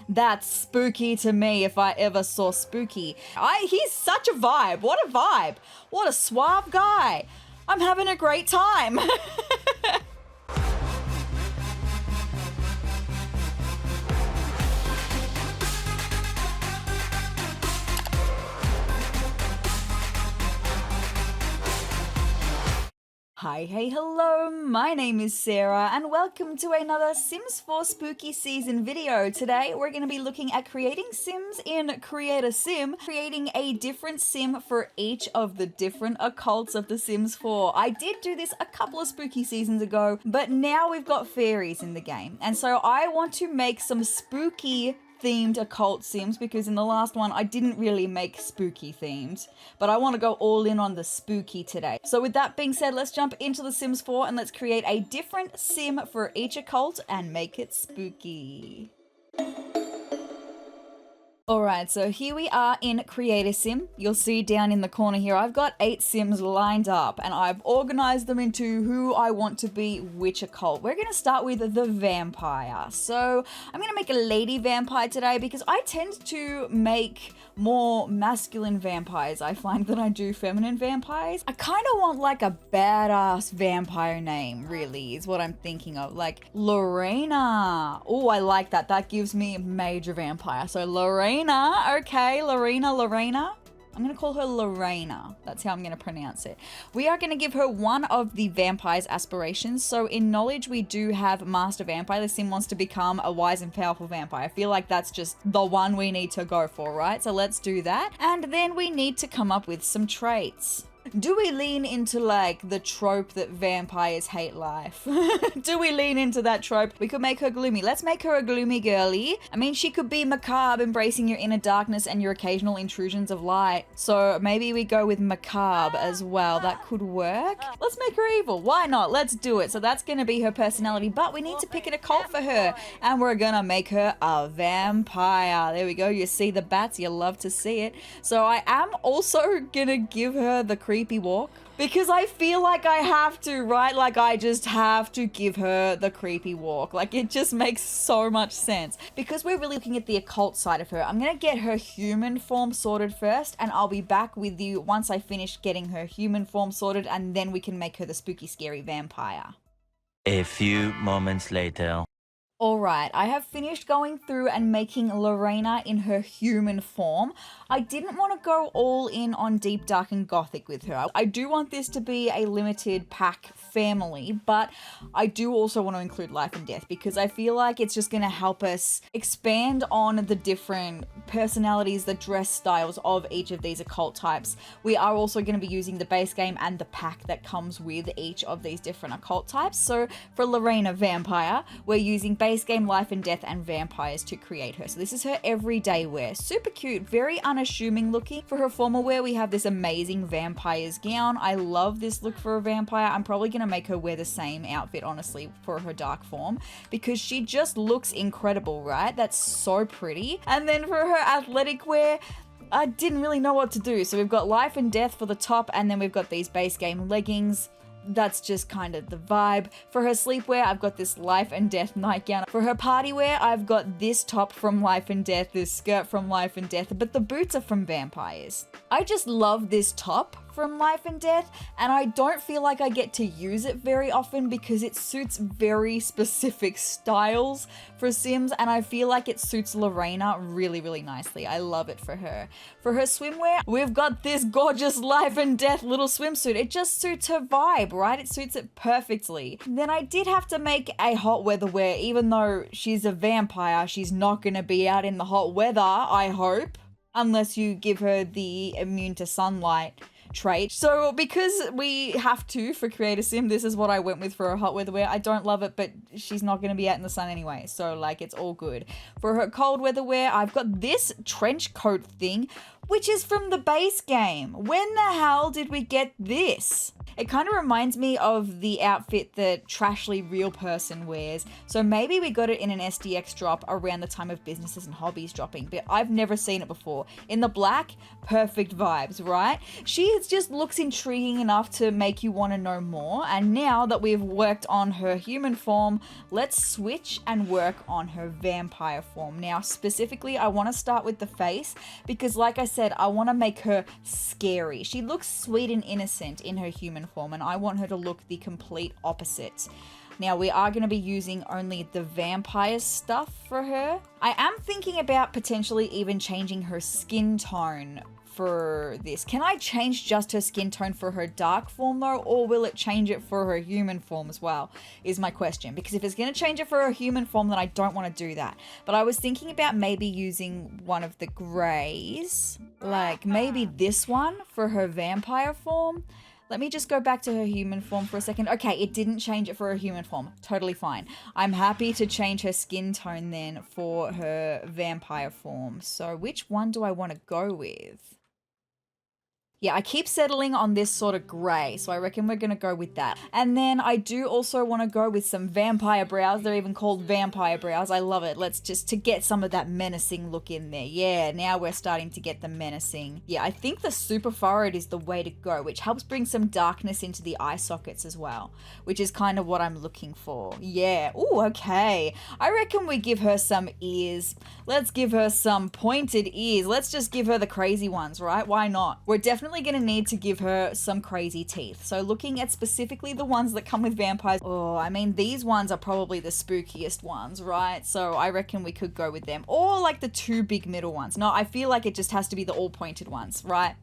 That's spooky to me if I ever saw spooky. He's such a vibe. What a vibe. What a suave guy. I'm having a great time. Hi, hey, hello, my name is Sarah and welcome to another Sims 4 Spooky Season video. Today we're going to be looking at creating Sims in Creator Sim, creating a different Sim for each of the different occults of The Sims 4. I did do this a couple of spooky seasons ago, but now we've got fairies in the game. And so I want to make some spooky themed occult sims because in the last one I didn't really make spooky themed, but I want to go all in on the spooky today. So with that being said, let's jump into The Sims 4 and let's create a different sim for each occult and make it spooky. Alright, so here we are in Creator Sim. You'll see down in the corner here, I've got 8 Sims lined up and I've organized them into who I want to be which occult. We're going to start with the vampire. So I'm going to make a lady vampire today because I tend to make more masculine vampires. I find that I do feminine vampires. I kind of want like a badass vampire name, really, is what I'm thinking of. Like Lorena. Oh, I like that. That gives me major vampire. So Lorena. Okay, Lorena. I'm going to call her Lorena. That's how I'm going to pronounce it. We are going to give her one of the vampire's aspirations. So in knowledge, we do have Master Vampire. The sim wants to become a wise and powerful vampire. I feel like that's just the one we need to go for, right? So let's do that. And then we need to come up with some traits. Do we lean into like the trope that vampires hate life? Do we lean into that trope? We could make her gloomy. Let's make her a gloomy girly. I mean, she could be macabre, embracing your inner darkness and your occasional intrusions of light. So maybe we go with macabre as well. That could work. Let's make her evil. Why not? Let's do it. So that's going to be her personality, but we need to pick an occult for her. And we're going to make her a vampire. There we go. You see the bats. You love to see it. So I am also going to give her the creepy walk because I feel like I have to, right? Like I just have to give her the creepy walk. Like it just makes so much sense because we're really looking at the occult side of her. I'm gonna get her human form sorted first and I'll be back with you once I finish getting her human form sorted, and then we can make her the spooky scary vampire. A few moments later. Alright, I have finished going through and making Lorena in her human form. I didn't want to go all in on deep, dark, and gothic with her. I do want this to be a limited pack family, but I do also want to include life and death because I feel like it's just going to help us expand on the different personalities, the dress styles of each of these occult types. We are also going to be using the base game and the pack that comes with each of these different occult types. So for Lorena Vampire, we're using base game, life and death, and vampires to create her. So this is her everyday wear. Super cute, very unassuming looking. For her formal wear, we have this amazing vampire's gown. I love this look for a vampire. I'm probably going to make her wear the same outfit, honestly, for her dark form because she just looks incredible, right? That's so pretty. And then for her athletic wear, I didn't really know what to do. So we've got life and death for the top, and then we've got these base game leggings. That's just kind of the vibe. For her sleepwear, I've got this life and death nightgown. For her party wear, I've got this top from Life and Death, this skirt from Life and Death, but the boots are from vampires. I just love this top from Life and Death, and I don't feel like I get to use it very often because it suits very specific styles for Sims, and I feel like it suits Lorena really, really nicely. I love it for her. For her swimwear, we've got this gorgeous Life and Death little swimsuit. It just suits her vibe, right? It suits it perfectly. Then I did have to make a hot weather wear. Even though she's a vampire, she's not going to be out in the hot weather, I hope, unless you give her the immune to sunlight trait. So because we have to for Creator Sim, this is what I went with for her hot weather wear. I don't love it, but she's not going to be out in the sun anyway, so like it's all good. For her cold weather wear, I've got this trench coat thing, which is from the base game. When the hell did we get this? It kind of reminds me of the outfit that Trashly Real Person wears. So maybe we got it in an SDX drop around the time of Businesses and Hobbies dropping, but I've never seen it before. In the black, perfect vibes, right? She just looks intriguing enough to make you want to know more. And now that we've worked on her human form, let's switch and work on her vampire form. Now, specifically, I want to start with the face because, like I said, I want to make her scary. She looks sweet and innocent in her human form, and I want her to look the complete opposite. Now, we are going to be using only the vampire stuff for her. I am thinking about potentially even changing her skin tone for this. Can I change just her skin tone for her dark form though, or will it change it for her human form as well, is my question. Because if it's going to change it for her human form, then I don't want to do that. But I was thinking about maybe using one of the greys, like maybe this one for her vampire form. Let me just go back to her human form for a second. Okay, it didn't change it for her human form. Totally fine. I'm happy to change her skin tone then for her vampire form. So which one do I want to go with? Yeah, I keep settling on this sort of grey, so I reckon we're going to go with that. And then I do also want to go with some vampire brows. They're even called vampire brows. I love it. Let's just, to get some of that menacing look in there. Yeah, now we're starting to get the menacing. Yeah, I think the super forehead is the way to go, which helps bring some darkness into the eye sockets as well, which is kind of what I'm looking for. Yeah, ooh, okay. I reckon we give her some ears. Let's give her some pointed ears. Let's just give her the crazy ones, right? Why not? We're definitely going to need to give her some crazy teeth. So looking at specifically the ones that come with vampires, oh, I mean, these ones are probably the spookiest ones, right? So I reckon we could go with them. Or like the two big middle ones. No, I feel like it just has to be the all pointed ones, right?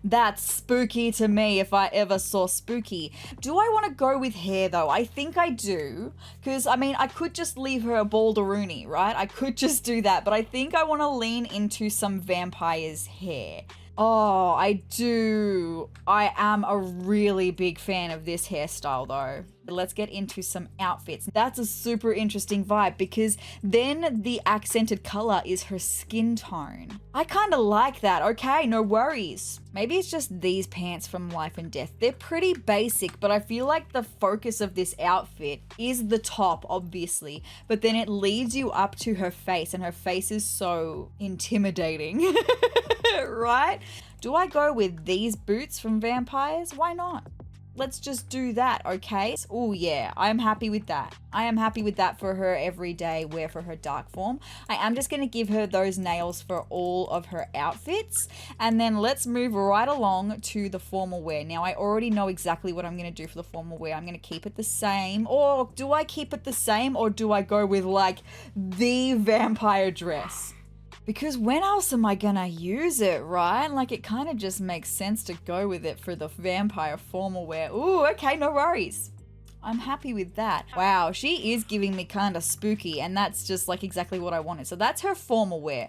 That's spooky to me if I ever saw spooky. Do I want to go with hair though? I think I do. Because, I mean, I could just leave her a balderoonie, right? I could just do that. But I think I want to lean into some vampire's hair. Oh, I do. I am a really big fan of this hairstyle though. Let's get into some outfits. That's a super interesting vibe because then the accented color is her skin tone. I kind of like that. Okay, no worries. Maybe it's just these pants from Life and Death. They're pretty basic, but I feel like the focus of this outfit is the top, obviously, but then it leads you up to her face, and her face is so intimidating, right? Do I go with these boots from Vampires? Why not? Let's just do that, okay? Oh yeah, I'm happy with that. I am happy with that for her everyday wear for her dark form. I am just going to give her those nails for all of her outfits. And then let's move right along to the formal wear. Now, I already know exactly what I'm going to do for the formal wear. I'm going to keep it the same. Or do I keep it the same, or do I go with like the vampire dress? Because when else am I gonna use it, right? Like, it kind of just makes sense to go with it for the vampire formal wear. Ooh, okay, no worries. I'm happy with that. Wow, she is giving me kind of spooky, and that's just like exactly what I wanted. So that's her formal wear.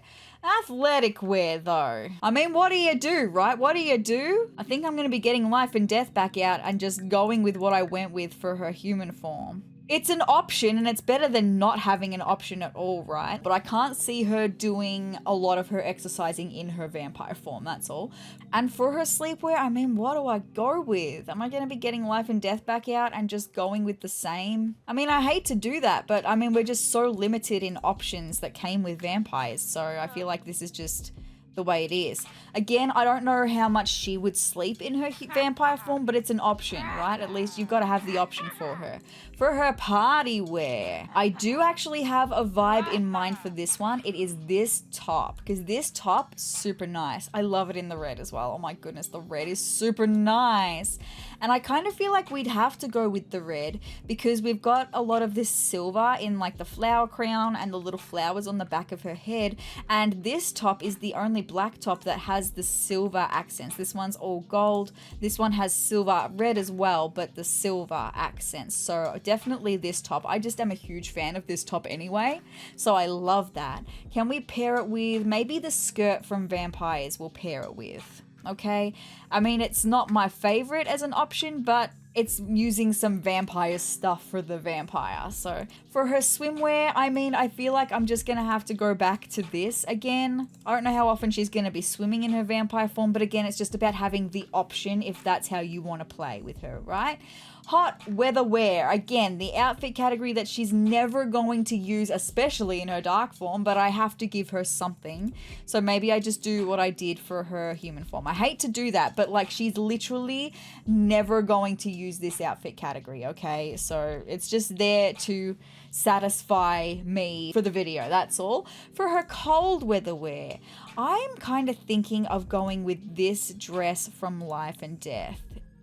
Athletic wear though. I mean, what do you do, right? What do you do? I think I'm gonna be getting Life and Death back out and just going with what I went with for her human form. It's an option, and it's better than not having an option at all, right? But I can't see her doing a lot of her exercising in her vampire form, that's all. And for her sleepwear, I mean, what do I go with? Am I going to be getting Life and Death back out and just going with the same? I mean, I hate to do that, but I mean, we're just so limited in options that came with vampires, so I feel like this is just the way it is. Again, I don't know how much she would sleep in her vampire form, but it's an option, right? At least you've got to have the option for her. For her party wear, I do actually have a vibe in mind for this one. It is this top, because this top, super nice. I love it in the red as well. Oh my goodness, the red is super nice. And I kind of feel like we'd have to go with the red because we've got a lot of this silver in like the flower crown and the little flowers on the back of her head. And this top is the only black top that has the silver accents. This one's all gold. This one has silver red as well, but the silver accents. So definitely this top. I just am a huge fan of this top anyway. So I love that. Can we pair it with maybe the skirt from Vampires we'll pair it with? Okay, I mean, it's not my favorite as an option, but it's using some vampire stuff for the vampire. So for her swimwear, I mean, I feel like I'm just gonna have to go back to this again. I don't know how often she's gonna be swimming in her vampire form, but again, it's just about having the option if that's how you want to play with her, right? Hot weather wear. Again, the outfit category that she's never going to use, especially in her dark form, but I have to give her something. So maybe I just do what I did for her human form. I hate to do that, but like she's literally never going to use this outfit category, okay? So it's just there to satisfy me for the video, that's all. For her cold weather wear, I'm kind of thinking of going with this dress from Life and Death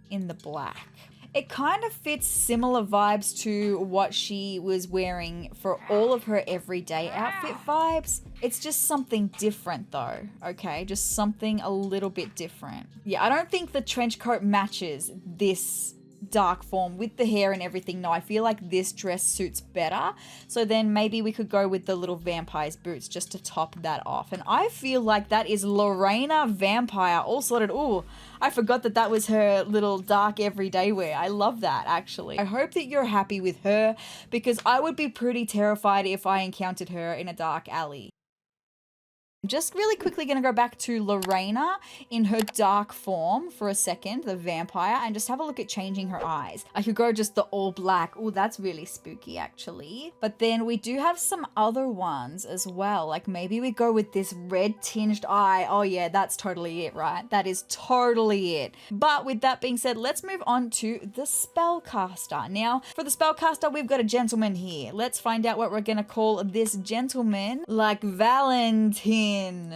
in the black. It kind of fits similar vibes to what she was wearing for all of her everyday outfit vibes. It's just something different though, okay? Just something a little bit different. Yeah, I don't think the trench coat matches this dark form with the hair and everything. No, I feel like this dress suits better. So then maybe we could go with the little vampire's boots just to top that off. And I feel like that is Lorena Vampire all sorted. Ooh, I forgot that that was her little dark everyday wear. I love that actually. I hope that you're happy with her because I would be pretty terrified if I encountered her in a dark alley. Just really quickly going to go back to Lorena in her dark form for a second, the vampire, and just have a look at changing her eyes. I could go just the all black. Oh, that's really spooky actually. But then we do have some other ones as well. Like maybe we go with this red tinged eye. Oh yeah, that's totally it, right? That is totally it. But with that being said, let's move on to the spellcaster. Now, for the spellcaster, we've got a gentleman here. Let's find out what we're going to call this gentleman, like Valentine.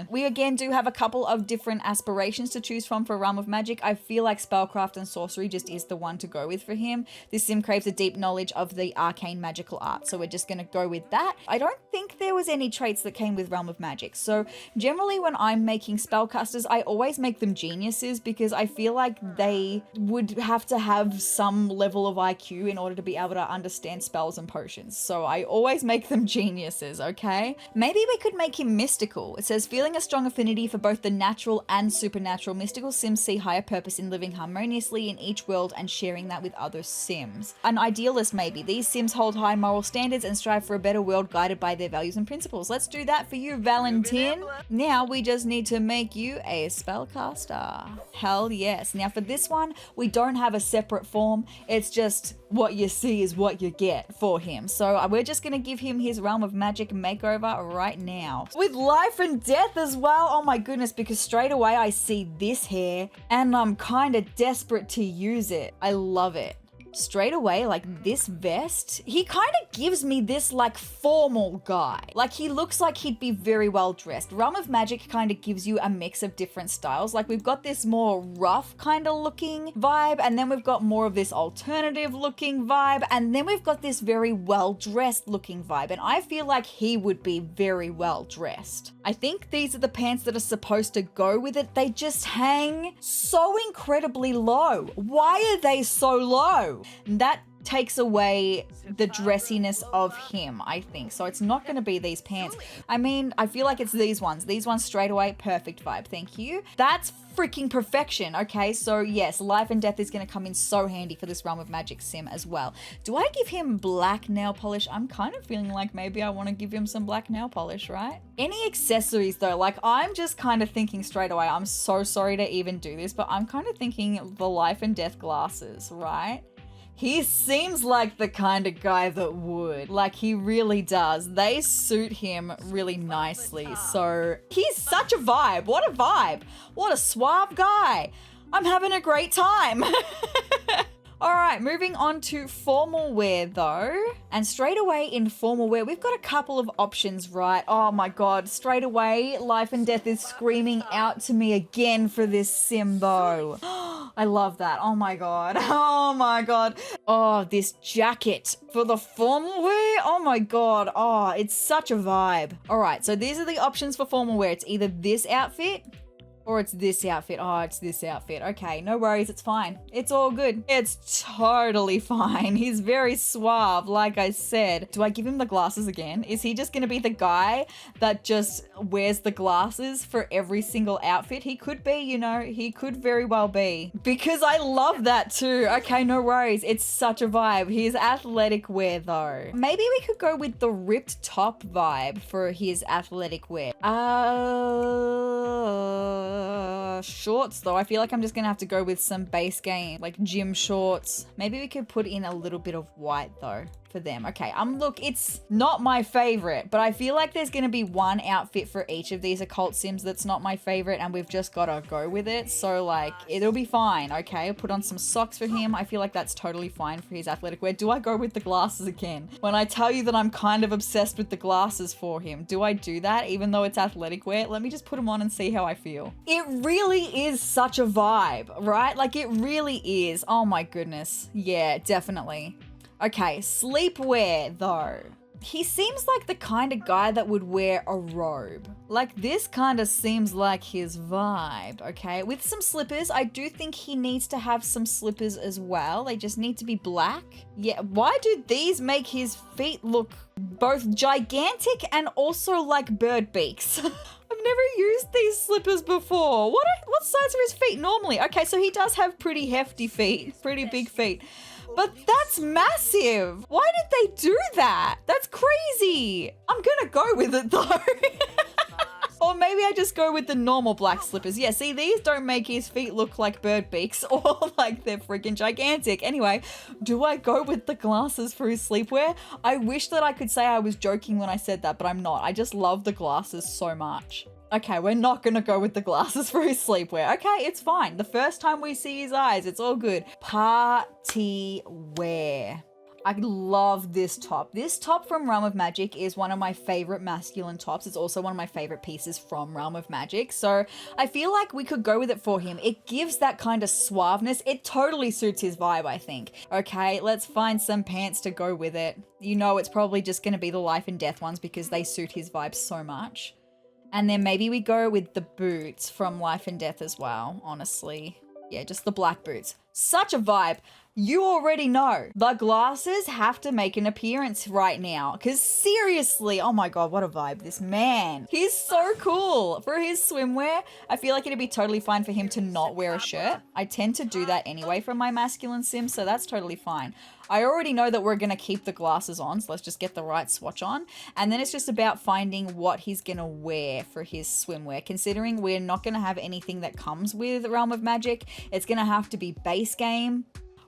We again do have a couple of different aspirations to choose from for Realm of Magic. I feel like Spellcraft and Sorcery just is the one to go with for him. This sim craves a deep knowledge of the arcane magical art, so we're just going to go with that. I don't think there was any traits that came with Realm of Magic, so generally when I'm making spellcasters, I always make them geniuses because I feel like they would have to have some level of IQ in order to be able to understand spells and potions, so I always make them geniuses, okay? Maybe we could make him mystical. It says, feeling a strong affinity for both the natural and supernatural, mystical sims see higher purpose in living harmoniously in each world and sharing that with other sims. An idealist maybe. These sims hold high moral standards and strive for a better world guided by their values and principles. Let's do that for you, Valentine. Now we just need to make you a spellcaster. Hell yes. Now for this one, we don't have a separate form. It's just what you see is what you get for him. So we're just going to give him his Realm of Magic makeover right now. With Life and Death as well. Oh my goodness, because straight away I see this hair and I'm kind of desperate to use it. I love it. Straight away, like this vest, he kind of gives me this like formal guy. Like he looks like he'd be very well dressed. Realm of Magic kind of gives you a mix of different styles. Like we've got this more rough kind of looking vibe, and then we've got more of this alternative looking vibe, and then we've got this very well dressed looking vibe, and I feel like he would be very well dressed. I think these are the pants that are supposed to go with it. They just hang so incredibly low. Why are they so low? That takes away the dressiness of him, I think. So it's not going to be these pants. I mean, I feel like it's these ones. These ones straight away, perfect vibe. Thank you. That's freaking perfection. Okay, so yes, Life and Death is going to come in so handy for this Realm of Magic sim as well. Do I give him black nail polish? I'm kind of feeling like maybe I want to give him some black nail polish, right? Any accessories though, like I'm just kind of thinking straight away, I'm so sorry to even do this, but I'm kind of thinking the Life and Death glasses, right? He seems like the kind of guy that would. Like, he really does. They suit him really nicely. So, he's such a vibe. What a vibe. What a suave guy. I'm having a great time. Alright, moving on to formal wear though. And straight away in formal wear, we've got a couple of options, right? Oh my god, straight away, Life and Death is screaming out to me again for this sim though. I love that. Oh my god. Oh my god. Oh, this jacket for the formal wear. Oh my god. Oh, it's such a vibe. Alright, so these are the options for formal wear. It's either this outfit Or it's this outfit. Oh, it's this outfit. Okay, no worries. It's fine. It's all good. It's totally fine. He's very suave, like I said. Do I give him the glasses again? Is he just going to be the guy that just wears the glasses for every single outfit? He could be, you know, he could very well be. Because I love that too. Okay, no worries. It's such a vibe. His athletic wear though. Maybe we could go with the ripped top vibe for his athletic wear. Shorts though. I feel like I'm just gonna have to go with some base game, like gym shorts. Maybe we could put in a little bit of white though for them. Okay, look, it's not my favorite, but I feel like there's gonna be one outfit for each of these occult sims that's not my favorite, and we've just gotta go with it. So like, it'll be fine. Okay, I'll put on some socks for him. I feel like that's totally fine for his athletic wear. Do I go with the glasses again? When I tell you that I'm kind of obsessed with the glasses for him, do I do that even though it's athletic wear? Let me just put them on and see how I feel. It really is such a vibe, right? Like it really is. Oh my goodness. Yeah, definitely. Okay, sleepwear though. He seems like the kind of guy that would wear a robe. Like this kind of seems like his vibe, okay? With some slippers, I do think he needs to have some slippers as well. They just need to be black. Yeah, why do these make his feet look both gigantic and also like bird beaks? I've never used these slippers before. What size are his feet normally? Okay, so he does have pretty hefty feet, pretty big feet. But that's massive. Why did they do that? That's crazy. I'm gonna go with it though. Or maybe I just go with the normal black slippers. Yeah, see, these don't make his feet look like bird beaks or like they're freaking gigantic. Anyway, do I go with the glasses for his sleepwear? I wish that I could say I was joking when I said that, but I'm not. I just love the glasses so much. Okay, we're not gonna go with the glasses for his sleepwear. Okay, it's fine. The first time we see his eyes, it's all good. Party wear. I love this top. This top from Realm of Magic is one of my favorite masculine tops. It's also one of my favorite pieces from Realm of Magic. So I feel like we could go with it for him. It gives that kind of suaveness. It totally suits his vibe, I think. Okay, let's find some pants to go with it. You know, it's probably just gonna be the life and death ones because they suit his vibe so much. And then maybe we go with the boots from Life and Death as well, honestly. Yeah, just the black boots. Such a vibe. You already know. The glasses have to make an appearance right now. Because seriously, oh my god, what a vibe. This man. He's so cool. For his swimwear, I feel like it'd be totally fine for him to not wear a shirt. I tend to do that anyway for my masculine sim, so that's totally fine. I already know that we're going to keep the glasses on, so let's just get the right swatch on. And then it's just about finding what he's going to wear for his swimwear. Considering we're not going to have anything that comes with Realm of Magic, it's going to have to be base game.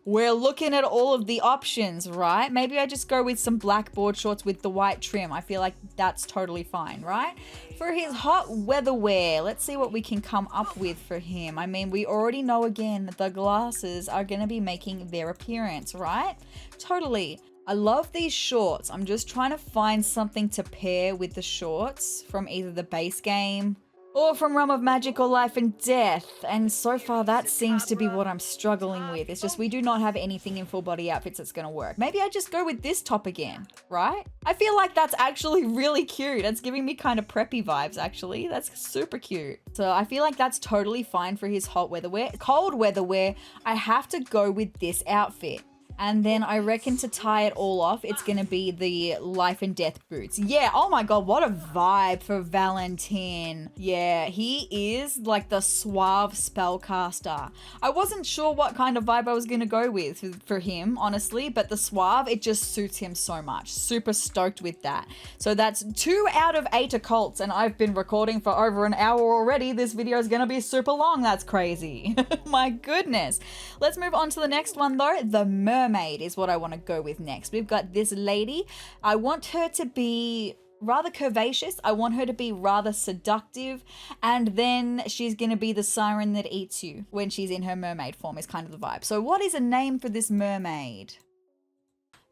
We're looking at all of the options, right? Maybe I just go with some black board shorts with the white trim. I feel like that's totally fine, right? For his hot weather wear, let's see what we can come up with for him. I mean, we already know again that the glasses are going to be making their appearance, right? Totally. I love these shorts. I'm just trying to find something to pair with the shorts from either the base game or from Realm of Magic or Life and Death. And so far that seems to be what I'm struggling with. It's just we do not have anything in full body outfits that's going to work. Maybe I just go with this top again, right? I feel like that's actually really cute. That's giving me kind of preppy vibes actually. That's super cute. So I feel like that's totally fine for his hot weather wear. Cold weather wear, I have to go with this outfit. And then I reckon to tie it all off, it's going to be the Life and Death boots. Yeah, oh my god, what a vibe for Valentin. Yeah, he is like the suave spellcaster. I wasn't sure what kind of vibe I was going to go with for him, honestly, but the suave, it just suits him so much. Super stoked with that. So that's 2 out of 8 occults, and I've been recording for over an hour already. This video is going to be super long. That's crazy. My goodness. Let's move on to the next one though. The Mermaid is what I want to go with next. We've got this lady. I want her to be rather curvaceous. I want her to be rather seductive. And then she's going to be the siren that eats you when she's in her mermaid form is kind of the vibe. So what is a name for this mermaid?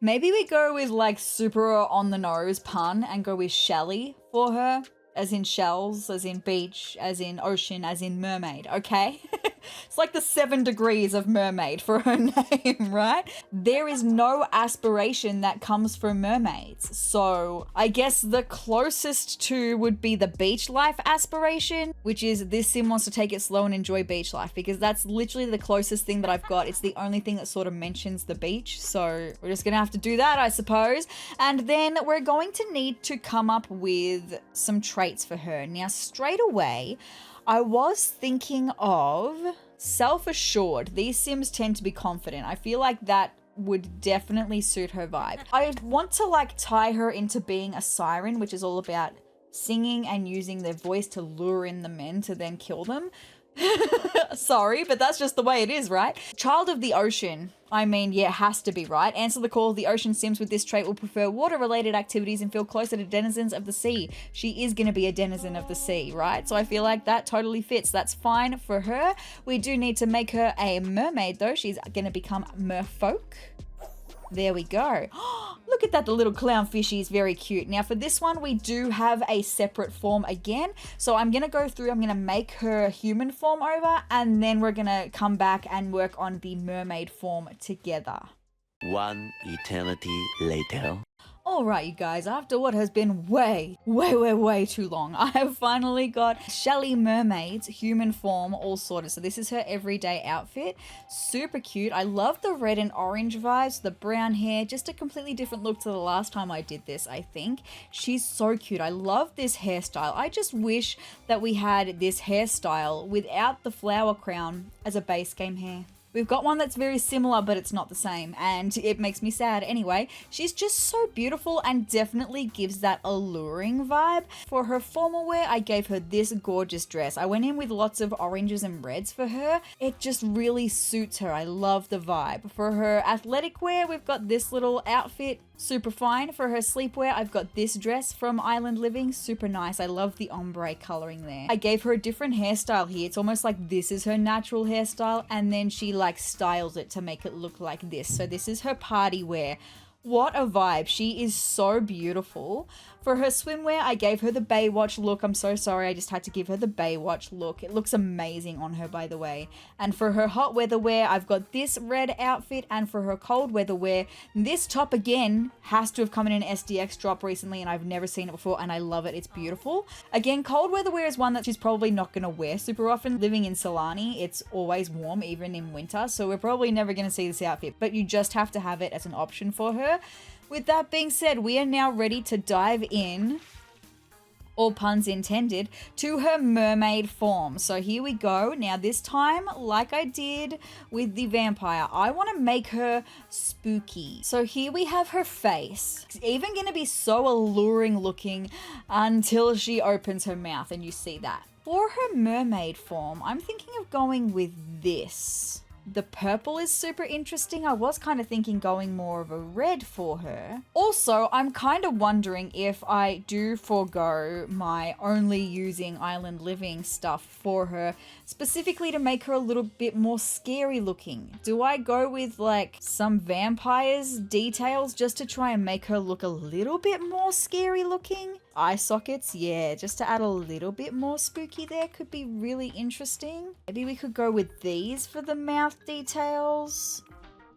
Maybe we go with like super on the nose pun and go with Shelly for her. As in shells, as in beach, as in ocean, as in mermaid, okay? It's like the 7 degrees of mermaid for her name, right? There is no aspiration that comes from mermaids. So I guess the closest to would be the beach life aspiration, which is this sim wants to take it slow and enjoy beach life, because that's literally the closest thing that I've got. It's the only thing that sort of mentions the beach. So we're just gonna have to do that, I suppose. And then we're going to need to come up with some traits for her. Now, straight away, I was thinking of self-assured. These sims tend to be confident. I feel like that would definitely suit her vibe. I want to like tie her into being a siren, which is all about singing and using their voice to lure in the men to then kill them. Sorry, but that's just the way it is, right? Child of the ocean. I mean, yeah, it has to be, right? Answer the call. The ocean sims with this trait will prefer water-related activities and feel closer to denizens of the sea. She is going to be a denizen of the sea, right? So I feel like that totally fits. That's fine for her. We do need to make her a mermaid, though. She's going to become merfolk. There we go. Look at that, the little clownfishy is very cute. Now for this one, we do have a separate form again. So I'm going to go through, I'm going to make her human form over, and then we're going to come back and work on the mermaid form together. One eternity later. Alright, you guys, after what has been way too long, I have finally got Shelly Mermaid's human form all sorted. So this is her everyday outfit. Super cute. I love the red and orange vibes, the brown hair, just a completely different look to the last time I did this, I think. She's so cute. I love this hairstyle. I just wish that we had this hairstyle without the flower crown as a base game hair. We've got one that's very similar, but it's not the same, and it makes me sad. Anyway, she's just so beautiful and definitely gives that alluring vibe. For her formal wear, I gave her this gorgeous dress. I went in with lots of oranges and reds for her. It just really suits her. I love the vibe. For her athletic wear, we've got this little outfit. Super fine. For her sleepwear, I've got this dress from Island Living. Super nice. I love the ombre coloring there. I gave her a different hairstyle here. It's almost like this is her natural hairstyle, and then she like styles it to make it look like this. So this is her party wear. What a vibe. She is so beautiful. For her swimwear, I gave her the Baywatch look. I'm so sorry, I just had to give her the Baywatch look. It looks amazing on her, by the way. And for her hot weather wear, I've got this red outfit. And for her cold weather wear, this top again has to have come in an SDX drop recently, and I've never seen it before, and I love it. It's beautiful. Again, cold weather wear is one that she's probably not going to wear super often. Living in Solani, it's always warm, even in winter, so we're probably never going to see this outfit, but you just have to have it as an option for her. With that being said, we are now ready to dive in, all puns intended, to her mermaid form. So here we go. Now this time, like I did with the vampire, I want to make her spooky. So here we have her face. It's even going to be so alluring looking until she opens her mouth and you see that. For her mermaid form, I'm thinking of going with this. The purple is super interesting. I was kind of thinking going more of a red for her. Also, I'm kind of wondering if I do forego my only using Island Living stuff for her, specifically to make her a little bit more scary looking. Do I go with like some vampires details just to try and make her look a little bit more scary looking? Eye sockets, yeah, just to add a little bit more spooky there could be really interesting. Maybe we could go with these for the mouth details,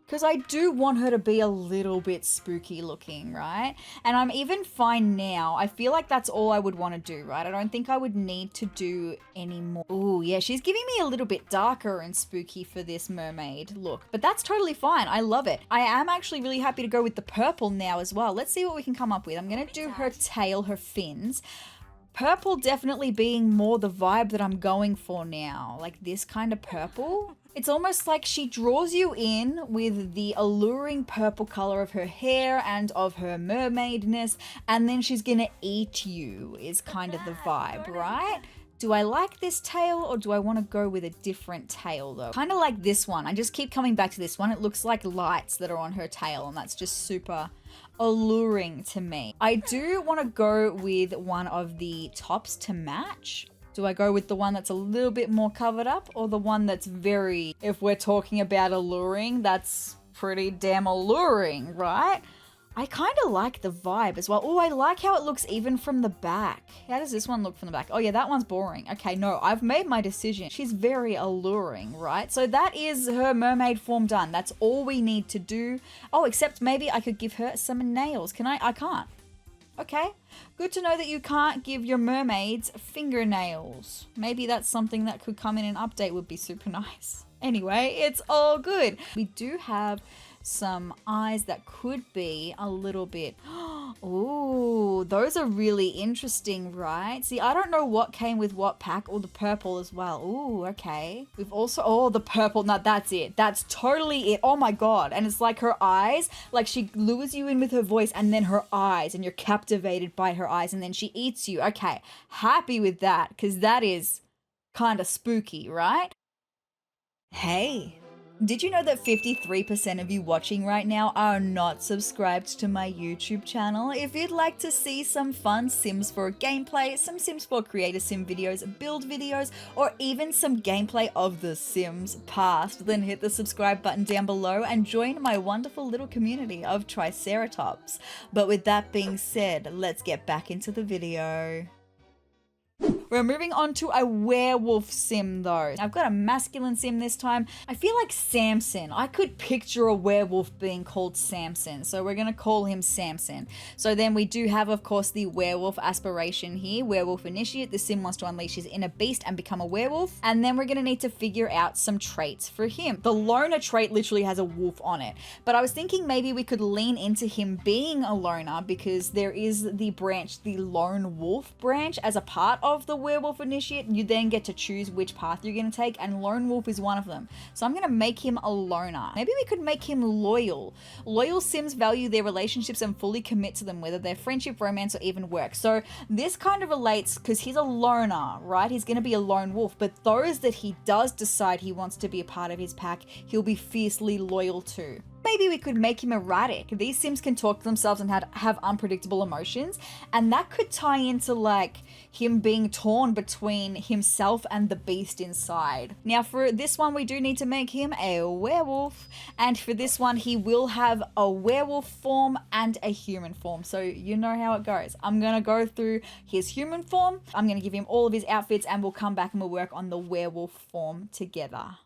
because I do want her to be a little bit spooky looking, right? And I'm even fine now. I feel like that's all I would want to do, right? I don't think I would need to do any more. Ooh, yeah, she's giving me a little bit darker and spooky for this mermaid look, but that's totally fine. I love it. I am actually really happy to go with the purple now as well. Let's see what we can come up with. I'm going to do her tail, her fins. Purple definitely being more the vibe that I'm going for now. Like this kind of purple. It's almost like she draws you in with the alluring purple color of her hair and of her mermaidness, and then she's gonna eat you is kind of the vibe, right? Do I like this tail, or do I want to go with a different tail though? Kind of like this one. I just keep coming back to this one. It looks like lights that are on her tail, and that's just super alluring to me. I do want to go with one of the tops to match. Do I go with the one that's a little bit more covered up, or the one that's very, if we're talking about alluring, that's pretty damn alluring, right? I kind of like the vibe as well. Oh, I like how it looks even from the back. How does this one look from the back? Oh yeah, that one's boring. Okay, no, I've made my decision. She's very alluring, right? So that is her mermaid form done. That's all we need to do. Oh, except maybe I could give her some nails. Can I? I can't. Okay, good to know that you can't give your mermaids fingernails. Maybe that's something that could come in an update, would be super nice. Anyway, it's all good. We do have some eyes that could be a little bit, oh, those are really interesting, right? See, I don't know what came with what pack, or the purple as well. Ooh, okay. We've also, oh, the purple, no, that's it. That's totally it. Oh my God. And it's like her eyes, like she lures you in with her voice and then her eyes, and you're captivated by her eyes, and then she eats you. Okay, happy with that, because that is kind of spooky, right? Hey, did you know that 53% of you watching right now are not subscribed to my YouTube channel? If you'd like to see some fun Sims 4 gameplay, some Sims 4 Creator Sim videos, build videos, or even some gameplay of The Sims past, then hit the subscribe button down below and join my wonderful little community of Triceratops. But with that being said, let's get back into the video. We're moving on to a werewolf sim though. I've got a masculine sim this time. I feel like Samson. I could picture a werewolf being called Samson, so we're gonna call him Samson. So then we do have, of course, the werewolf aspiration here. Werewolf initiate. The sim wants to unleash his inner beast and become a werewolf. And then we're gonna need to figure out some traits for him. The loner trait literally has a wolf on it, but I was thinking maybe we could lean into him being a loner, because there is the branch, the lone wolf branch, as a part of the werewolf initiate. You then get to choose which path you're going to take, and lone wolf is one of them. So I'm going to make him a loner. Maybe we could make him loyal. Loyal Sims value their relationships and fully commit to them, whether they're friendship, romance, or even work. So this kind of relates because he's a loner, right? He's going to be a lone wolf, but those that he does decide he wants to be a part of his pack, he'll be fiercely loyal to. Maybe we could make him erratic. These Sims can talk to themselves and have unpredictable emotions, and that could tie into like him being torn between himself and the beast inside. Now for this one, we do need to make him a werewolf, and for this one he will have a werewolf form and a human form, so you know how it goes. I'm gonna go through his human form, I'm gonna give him all of his outfits, and we'll come back and we'll work on the werewolf form together.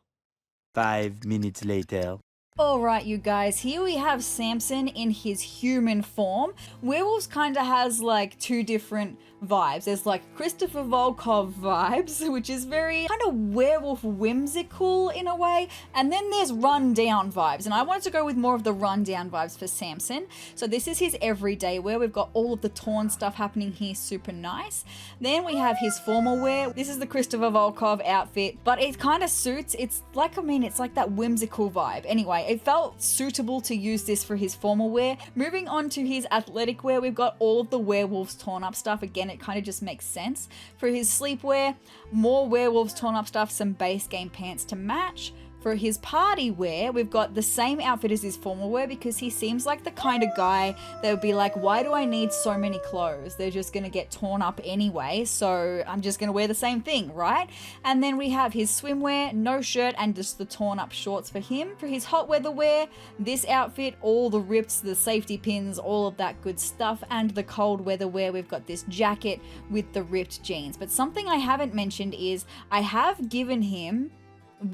5 minutes later. Alright you guys, here we have Samson in his human form. Werewolves kind of has like two different vibes. There's like Christopher Volkov vibes, which is very kind of werewolf whimsical in a way, and then there's rundown vibes, and I wanted to go with more of the rundown vibes for Samson. So this is his everyday wear. We've got all of the torn stuff happening here, super nice. Then we have his formal wear. This is the Christopher Volkov outfit, but it kind of suits, it's like, I mean, it's like that whimsical vibe. Anyway, it felt suitable to use this for his formal wear. Moving on to his athletic wear, we've got all of the werewolves torn up stuff. Again, it kind of just makes sense. For his sleepwear, more werewolves torn up stuff, some base game pants to match. For his party wear, we've got the same outfit as his formal wear, because he seems like the kind of guy that would be like, why do I need so many clothes? They're just gonna get torn up anyway, so I'm just gonna wear the same thing, right? And then we have his swimwear, no shirt, and just the torn up shorts for him. For his hot weather wear, this outfit, all the rips, the safety pins, all of that good stuff. And the cold weather wear, we've got this jacket with the ripped jeans. But something I haven't mentioned is I have given him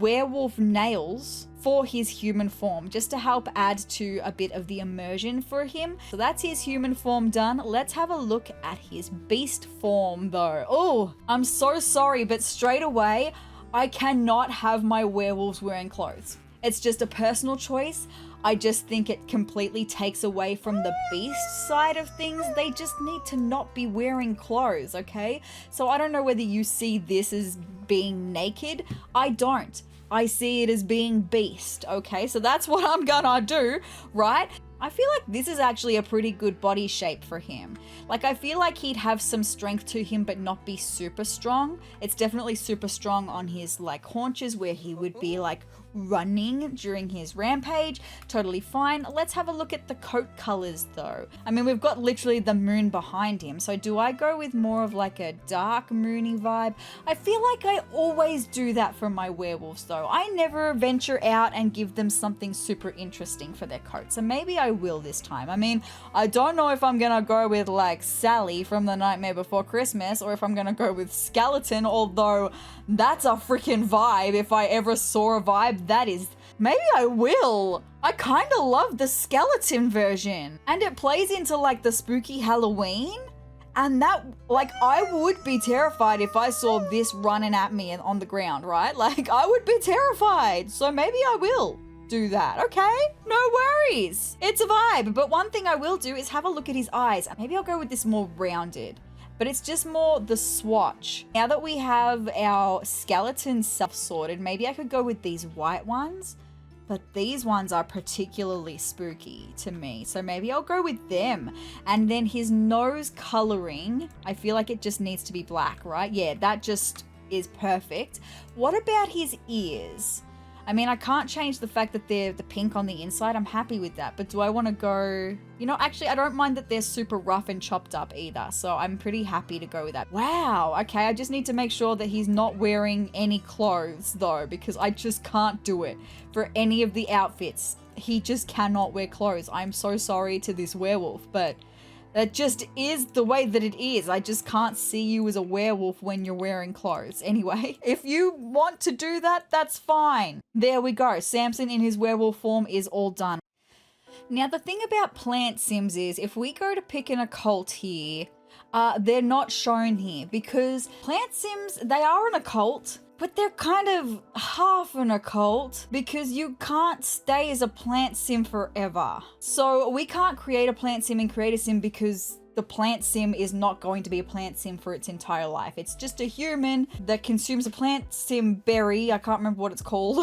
werewolf nails for his human form, just to help add to a bit of the immersion for him. So that's his human form done. Let's have a look at his beast form though. Oh, I'm so sorry, but straight away, I cannot have my werewolves wearing clothes. It's just a personal choice. I just think it completely takes away from the beast side of things. They just need to not be wearing clothes, okay? So I don't know whether you see this as being naked. I don't. I see it as being beast, okay? So that's what I'm gonna do, right? I feel like this is actually a pretty good body shape for him. Like, I feel like he'd have some strength to him, but not be super strong. It's definitely super strong on his like haunches, where he would be like running during his rampage. Totally fine. Let's have a look at the coat colors though. I mean, we've got literally the moon behind him. So do I go with more of like a dark moony vibe? I feel like I always do that for my werewolves though. I never venture out and give them something super interesting for their coat. So maybe I will this time. I mean, I don't know if I'm gonna go with like Sally from The Nightmare Before Christmas or if I'm gonna go with Skeleton, although that's a freaking vibe. If I ever saw a vibe, that is. Maybe I will. I kind of love the skeleton version. And it plays into like the spooky Halloween. And that, like, I would be terrified if I saw this running at me on the ground, right? Like, I would be terrified. So maybe I will do that, okay? No worries. It's a vibe. But one thing I will do is have a look at his eyes. Maybe I'll go with this more rounded. But it's just more the swatch. Now that we have our skeleton stuff sorted, maybe I could go with these white ones. But these ones are particularly spooky to me. So maybe I'll go with them. And then his nose coloring, I feel like it just needs to be black, right? Yeah, that just is perfect. What about his ears? I mean, I can't change the fact that they're the pink on the inside. I'm happy with that. But do I want to go... You know, actually, I don't mind that they're super rough and chopped up either. So I'm pretty happy to go with that. Wow. Okay, I just need to make sure that he's not wearing any clothes, though. Because I just can't do it for any of the outfits. He just cannot wear clothes. I'm so sorry to this werewolf, but... That just is the way that it is. I just can't see you as a werewolf when you're wearing clothes. Anyway, if you want to do that, that's fine. There we go. Samson in his werewolf form is all done. Now, the thing about plant sims is if we go to pick an occult here, they're not shown here because plant sims, they are an occult. But they're kind of half an occult because you can't stay as a plant sim forever. So we can't create a plant sim and create a sim because the plant sim is not going to be a plant sim for its entire life. It's just a human that consumes a plant sim berry. I can't remember what it's called,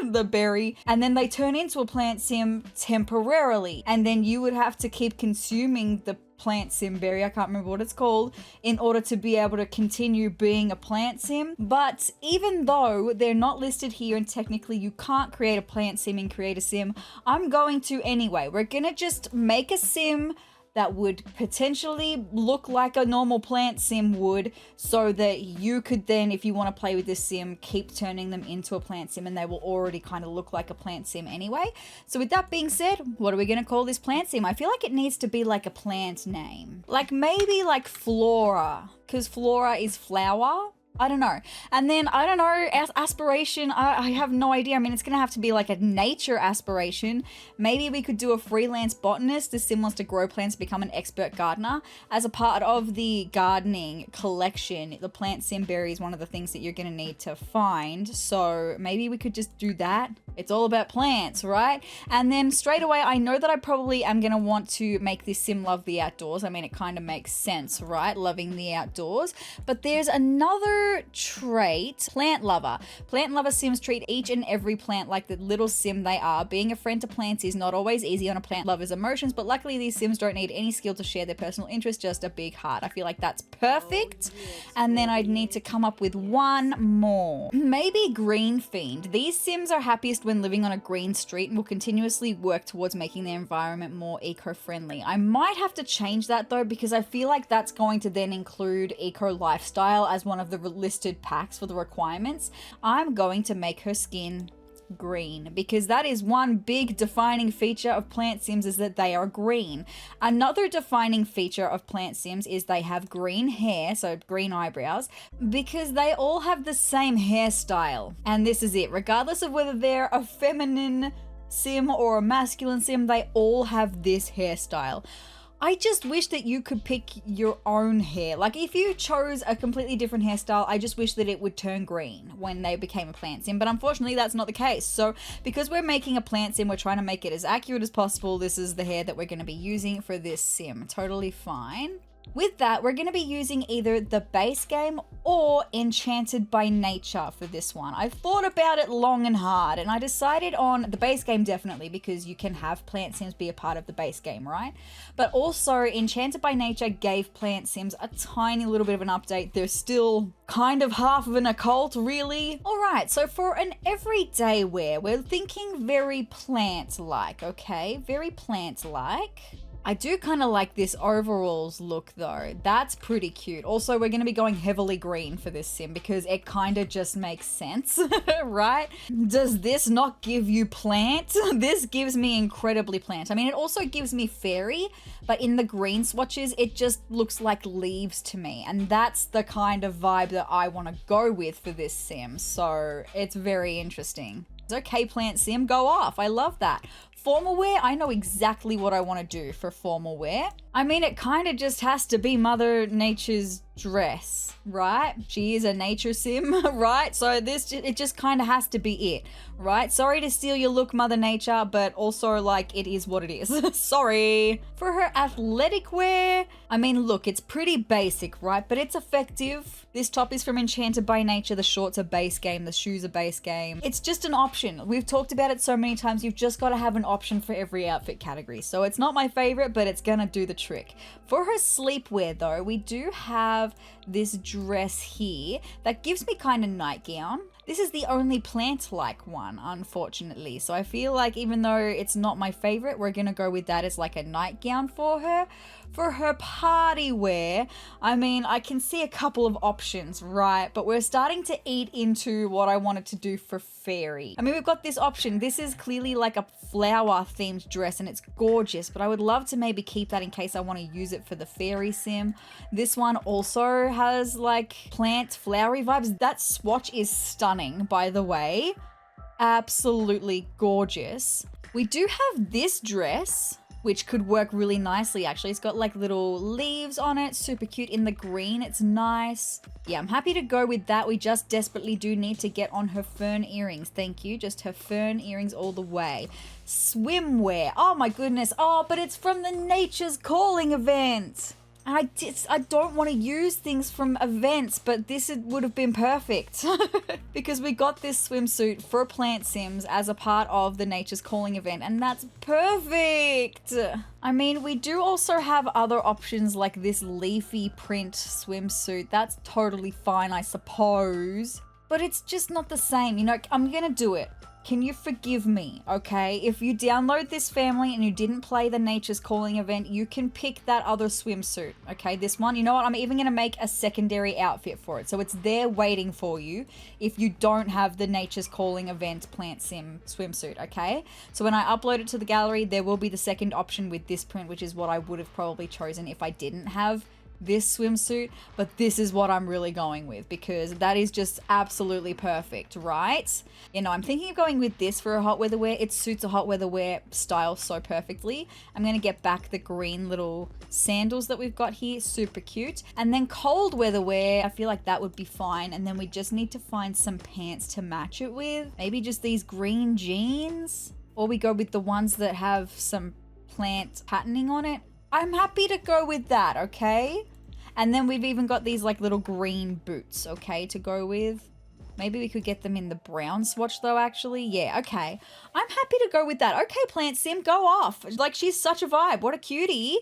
the berry. And then they turn into a plant sim temporarily. And then you would have to keep consuming the plant sim berry, I can't remember what it's called, in order to be able to continue being a plant sim. But even though they're not listed here and technically you can't create a plant sim and create a sim, I'm going to anyway. We're gonna just make a sim that would potentially look like a normal plant sim would, so that you could then, if you want to play with this sim, keep turning them into a plant sim and they will already kind of look like a plant sim anyway. So with that being said, what are we going to call this plant sim? I feel like it needs to be like a plant name. Like maybe like Flora, because Flora is flower. I don't know. And then, I don't know, aspiration, I have no idea. I mean, it's going to have to be like a nature aspiration. Maybe we could do a freelance botanist. This sim wants to grow plants, become an expert gardener. As a part of the gardening collection, the plant sim berry is one of the things that you're going to need to find. So maybe we could just do that. It's all about plants, right? And then straight away, I know that I probably am going to want to make this sim love the outdoors. I mean, it kind of makes sense, right? Loving the outdoors. But there's another trait, plant lover. Plant lover sims treat each and every plant like the little sim they are. Being a friend to plants is not always easy on a plant lover's emotions, but luckily these sims don't need any skill to share their personal interest, just a big heart. I feel like that's perfect. And then I'd need to come up with one more. Maybe green fiend. These sims are happiest when living on a green street and will continuously work towards making their environment more eco-friendly. I might have to change that though, because I feel like that's going to then include eco lifestyle as one of the listed packs for the requirements. I'm going to make her skin green because that is one big defining feature of plant sims, is that they are green. Another defining feature of plant sims is they have green hair, so green eyebrows, because they all have the same hairstyle. And this is it, regardless of whether they're a feminine sim or a masculine sim, they all have this hairstyle. I just wish that you could pick your own hair. Like if you chose a completely different hairstyle, I just wish that it would turn green when they became a plant sim. But unfortunately, that's not the case. So because we're making a plant sim, we're trying to make it as accurate as possible. This is the hair that we're going to be using for this sim. Totally fine. With that, we're going to be using either the base game or Enchanted by Nature for this one. I thought about it long and hard, and I decided on the base game definitely, because you can have Plant Sims be a part of the base game, right? But also Enchanted by Nature gave Plant Sims a tiny little bit of an update. They're still kind of half of an occult, really. All right, so for an everyday wear, we're thinking very plant-like, okay? Very plant-like. I do kind of like this overalls look though. That's pretty cute. Also, we're going to be going heavily green for this sim because it kind of just makes sense, right? Does this not give you plant? This gives me incredibly plant. I mean, it also gives me fairy, but in the green swatches, it just looks like leaves to me. And that's the kind of vibe that I want to go with for this sim. So it's very interesting. Okay, Plant Sim, go off. I love that. Formal wear, I know exactly what I want to do for formal wear. I mean, it kind of just has to be Mother Nature's dress, right? She is a nature sim, right? So it just kind of has to be it, right? Sorry to steal your look, Mother Nature, but also like it is what it is. Sorry. For her athletic wear, I mean, look, it's pretty basic, right? But it's effective. This top is from Enchanted by Nature. The shorts are base game. The shoes are base game. It's just an option. We've talked about it so many times. You've just got to have an option for every outfit category. So it's not my favorite, but it's gonna do the trick. For her sleepwear though, we do have this dress here that gives me kind of nightgown. This is the only plant-like one, unfortunately. So I feel like even though it's not my favorite, we're gonna go with that as like a nightgown for her. For her party wear, I mean, I can see a couple of options, right? But we're starting to eat into what I wanted to do for fairy. I mean, we've got this option. This is clearly like a flower-themed dress and it's gorgeous, but I would love to maybe keep that in case I want to use it for the fairy sim. This one also has like plant flowery vibes. That swatch is stunning, by the way. Absolutely gorgeous. We do have this dress, which could work really nicely actually. It's got like little leaves on it, super cute in the green, it's nice. Yeah, I'm happy to go with that. We just desperately do need to get on her fern earrings. Thank you, just her fern earrings all the way. Swimwear, oh my goodness. Oh, but it's from the Nature's Calling event. And I don't want to use things from events, but this would have been perfect because we got this swimsuit for Plant Sims as a part of the Nature's Calling event, and that's perfect. I mean, we do also have other options like this leafy print swimsuit. That's totally fine, I suppose, but it's just not the same. You know, I'm gonna do it. Can you forgive me, okay? If you download this family and you didn't play the Nature's Calling event, you can pick that other swimsuit, okay? This one, you know what? I'm even gonna make a secondary outfit for it. So it's there waiting for you if you don't have the Nature's Calling event Plant Sim swimsuit, okay? So when I upload it to the gallery, there will be the second option with this print, which is what I would have probably chosen if I didn't have this swimsuit, but this is what I'm really going with because that is just absolutely perfect, right? You know, I'm thinking of going with this for a hot weather wear. It suits a hot weather wear style so perfectly. I'm going to get back the green little sandals that we've got here, super cute. And then cold weather wear, I feel like that would be fine. And then we just need to find some pants to match it with. Maybe just these green jeans, or we go with the ones that have some plant patterning on it. I'm happy to go with that, okay? And then we've even got these like little green boots, okay, to go with. Maybe we could get them in the brown swatch though, actually. Yeah, okay. I'm happy to go with that. Okay, Plant Sim, go off. Like, she's such a vibe. What a cutie.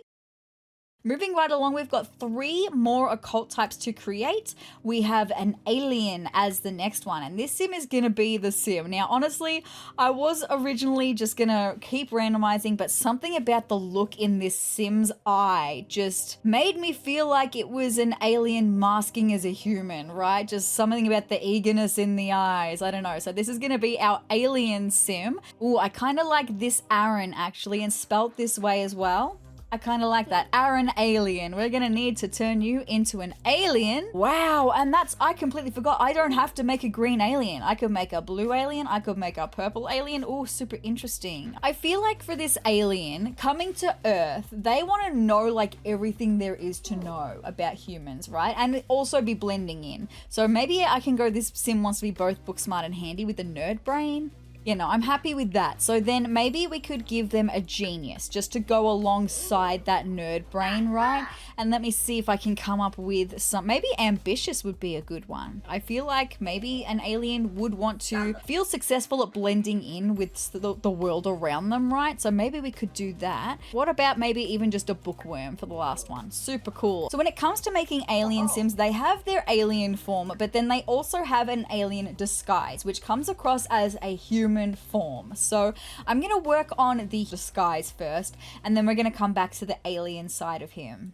Moving right along, we've got 3 more occult types to create. We have an alien as the next one, and this sim is going to be the sim. Now, honestly, I was originally just going to keep randomizing, but something about the look in this sim's eye just made me feel like it was an alien masking as a human, right? Just something about the eagerness in the eyes. I don't know. So this is going to be our alien sim. Ooh, I kind of like this Aaron, actually, and spelt this way as well. I kind of like that. Aaron Alien. We're going to need to turn you into an alien. Wow. And I completely forgot. I don't have to make a green alien. I could make a blue alien. I could make a purple alien. Oh, super interesting. I feel like for this alien coming to Earth, they want to know like everything there is to know about humans, right? And also be blending in. So maybe I can go, this sim wants to be both book smart and handy with the nerd brain. You know, I'm happy with that. So then maybe we could give them a genius just to go alongside that nerd brain, right? And let me see if I can come up with some, maybe ambitious would be a good one. I feel like maybe an alien would want to feel successful at blending in with the world around them, right? So maybe we could do that. What about maybe even just a bookworm for the last one? Super cool. So when it comes to making alien sims, they have their alien form, but then they also have an alien disguise, which comes across as a human form. So I'm going to work on the disguise first, and then we're going to come back to the alien side of him.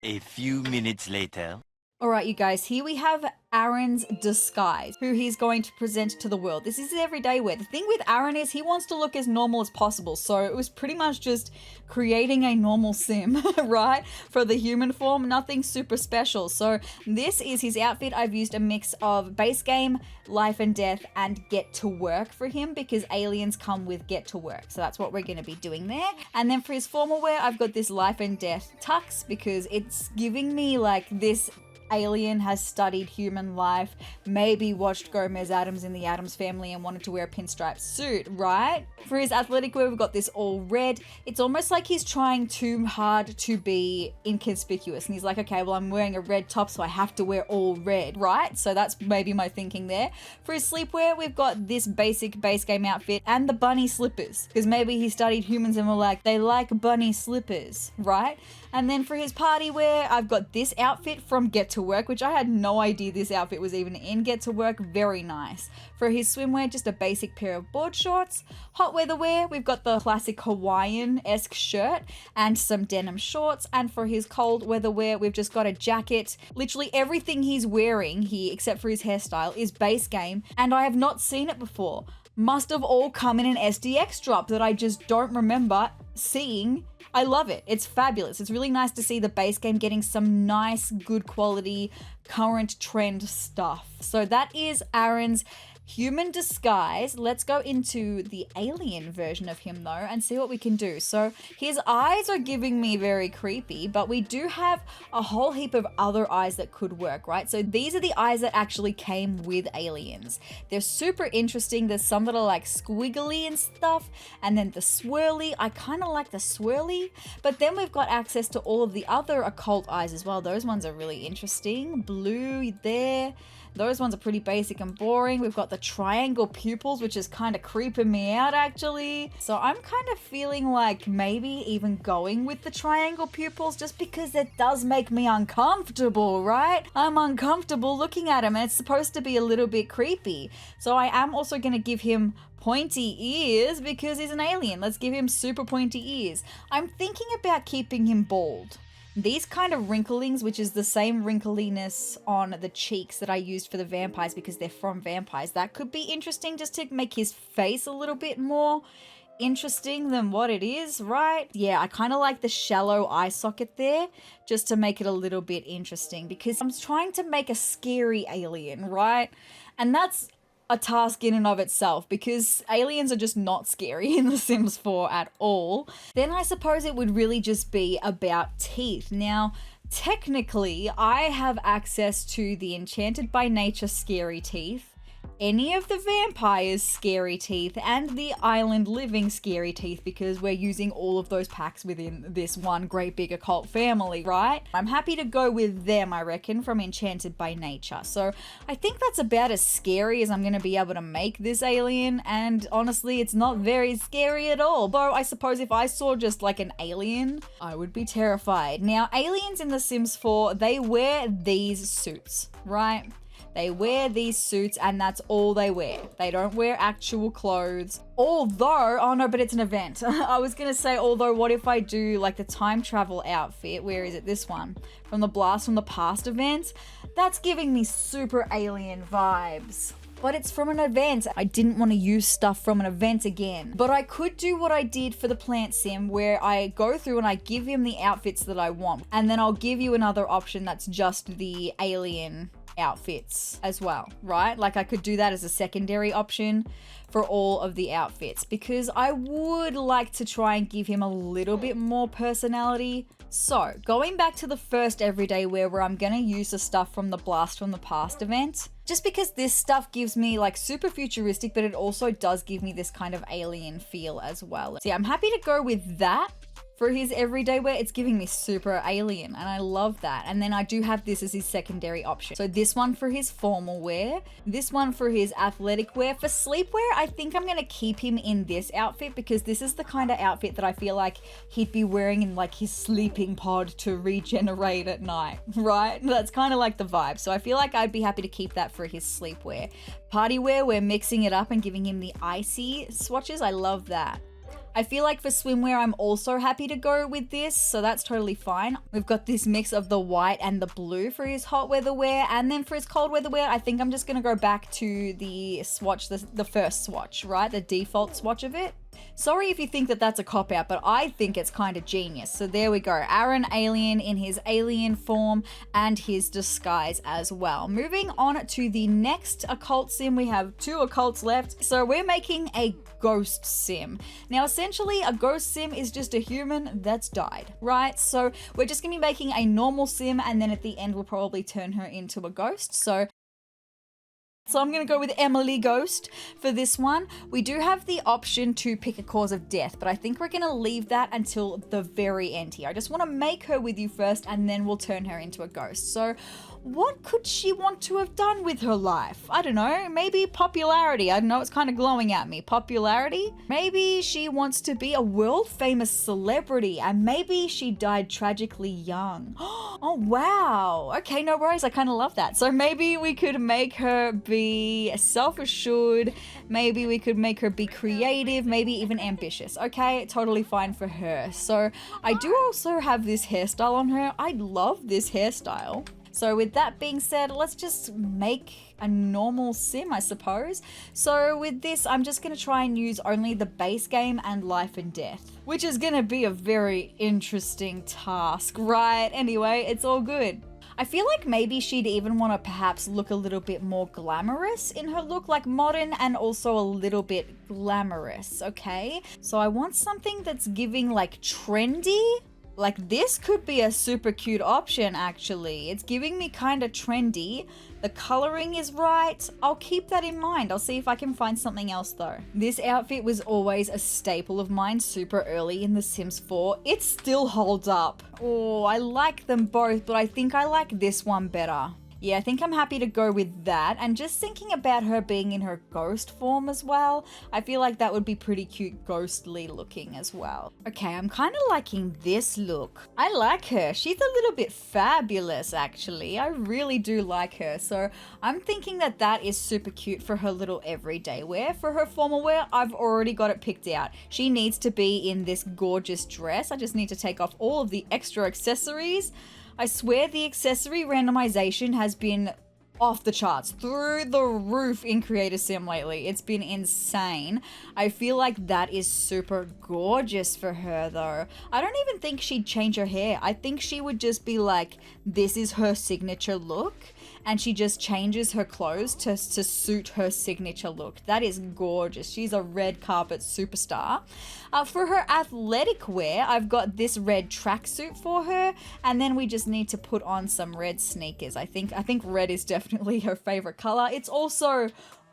A few minutes later. All right, you guys, here we have Aaron's disguise, who he's going to present to the world. This is his everyday wear. The thing with Aaron is he wants to look as normal as possible, so it was pretty much just creating a normal sim, right? For the human form, nothing super special. So this is his outfit. I've used a mix of base game, life and death, and get to work for him because aliens come with get to work. So that's what we're going to be doing there. And then for his formal wear, I've got this life and death tux because it's giving me like this alien has studied human life, maybe watched Gomez Addams in the Addams Family and wanted to wear a pinstripe suit, right? For his athletic wear, we've got this all red. It's almost like he's trying too hard to be inconspicuous. And he's like, okay, well, I'm wearing a red top, so I have to wear all red, right? So that's maybe my thinking there. For his sleepwear, we've got this basic base game outfit and the bunny slippers, because maybe he studied humans and we're like, they like bunny slippers, right? And then for his party wear, I've got this outfit from Get to Work, which I had no idea this outfit was even in Get to Work. Very nice. For his swimwear, just a basic pair of board shorts. Hot weather wear, we've got the classic Hawaiian-esque shirt and some denim shorts. And for his cold weather wear, we've just got a jacket. Literally everything he's wearing here, except for his hairstyle, is base game, and I have not seen it before. Must have all come in an SDX drop that I just don't remember seeing. I love it. It's fabulous. It's really nice to see the base game getting some nice, good quality, current trend stuff. So that is Aaron's human disguise. Let's go into the alien version of him though and see what we can do. So his eyes are giving me very creepy, but we do have a whole heap of other eyes that could work, right? So these are the eyes that actually came with aliens. They're super interesting. There's some that are like squiggly and stuff, and then the swirly. I kind of like the swirly, but then we've got access to all of the other occult eyes as well. Those ones are really interesting. Blue there. Those ones are pretty basic and boring. We've got the triangle pupils, which is kind of creeping me out actually. So I'm kind of feeling like maybe even going with the triangle pupils just because it does make me uncomfortable, right? I'm uncomfortable looking at him and it's supposed to be a little bit creepy. So I am also going to give him pointy ears because he's an alien. Let's give him super pointy ears. I'm thinking about keeping him bald. These kind of wrinklings, which is the same wrinkliness on the cheeks that I used for the vampires because they're from vampires, that could be interesting just to make his face a little bit more interesting than what it is, right? Yeah, I kind of like the shallow eye socket there just to make it a little bit interesting because I'm trying to make a scary alien, right? And that's a task in and of itself because aliens are just not scary in The Sims 4 at all. Then I suppose it would really just be about teeth. Now, technically, I have access to the Enchanted by Nature scary teeth, any of the vampires' scary teeth, and the island living scary teeth because we're using all of those packs within this one great big occult family, right? I'm happy to go with them, I reckon, from Enchanted by Nature. So I think that's about as scary as I'm going to be able to make this alien, and honestly, it's not very scary at all. Though I suppose if I saw just like an alien, I would be terrified. Now, aliens in The Sims 4, they wear these suits, right? They wear these suits and that's all they wear. They don't wear actual clothes. Although, oh no, but it's an event. I was gonna say, although what if I do like the time travel outfit? Where is it? This one. From the Blast from the Past event? That's giving me super alien vibes. But it's from an event. I didn't want to use stuff from an event again. But I could do what I did for the plant sim where I go through and I give him the outfits that I want. And then I'll give you another option that's just the alien outfits as well, right? Like I could do that as a secondary option for all of the outfits because I would like to try and give him a little bit more personality. So going back to the first everyday wear where I'm gonna use the stuff from the Blast from the Past event, just because this stuff gives me like super futuristic, but it also does give me this kind of alien feel as well. So yeah, I'm happy to go with that. For his everyday wear, it's giving me super alien and I love that. And then I do have this as his secondary option. So this one for his formal wear, this one for his athletic wear. For sleepwear, I think I'm gonna keep him in this outfit because this is the kind of outfit that I feel like he'd be wearing in like his sleeping pod to regenerate at night, right? That's kind of like the vibe. So I feel like I'd be happy to keep that for his sleepwear. Party wear, we're mixing it up and giving him the icy swatches. I love that. I feel like for swimwear, I'm also happy to go with this, so that's totally fine. We've got this mix of the white and the blue for his hot weather wear, and then for his cold weather wear, I think I'm just gonna go back to the swatch, the first swatch, right? The default swatch of it. Sorry if you think that that's a cop-out, but I think it's kind of genius. So there we go. Aaron Alien in his alien form and his disguise as well. Moving on to the next occult sim. We have 2 occults left. So we're making a ghost sim. Now, essentially, a ghost sim is just a human that's died, right? So we're just going to be making a normal sim, and then at the end, we'll probably turn her into a ghost. So I'm going to go with Emily Ghost for this one. We do have the option to pick a cause of death, but I think we're going to leave that until the very end here. I just want to make her with you first, and then we'll turn her into a ghost. So what could she want to have done with her life? I don't know. Maybe popularity. I know it's kind of glowing at me. Popularity? Maybe she wants to be a world famous celebrity, and maybe she died tragically young. Oh, wow. Okay, no worries. I kind of love that. So maybe we could make her be self-assured. Maybe we could make her be creative, maybe even ambitious. Okay, totally fine for her. So I do also have this hairstyle on her. I love this hairstyle. So with that being said, let's just make a normal sim, I suppose. So with this, I'm just going to try and use only the base game and life and death, which is going to be a very interesting task, right? Anyway, it's all good. I feel like maybe she'd even want to perhaps look a little bit more glamorous in her look, like modern and also a little bit glamorous, okay? So I want something that's giving like trendy. Like this could be a super cute option actually. It's giving me kind of trendy. The coloring is right. I'll keep that in mind. I'll see if I can find something else though. This outfit was always a staple of mine super early in The Sims 4. It still holds up. Oh, I like them both, but I think I like this one better. Yeah, I think I'm happy to go with that. And just thinking about her being in her ghost form as well, I feel like that would be pretty cute ghostly looking as well. Okay, I'm kind of liking this look. I like her. She's a little bit fabulous, actually. I really do like her. So I'm thinking that that is super cute for her little everyday wear. For her formal wear, I've already got it picked out. She needs to be in this gorgeous dress. I just need to take off all of the extra accessories. I swear the accessory randomization has been off the charts, through the roof in Creator Sim lately. It's been insane. I feel like that is super gorgeous for her though. I don't even think she'd change her hair. I think she would just be like, this is her signature look, and she just changes her clothes to suit her signature look. That is gorgeous. She's a red carpet superstar. For her athletic wear, I've got this red tracksuit for her, and then we just need to put on some red sneakers. I think red is definitely her favorite color. It's also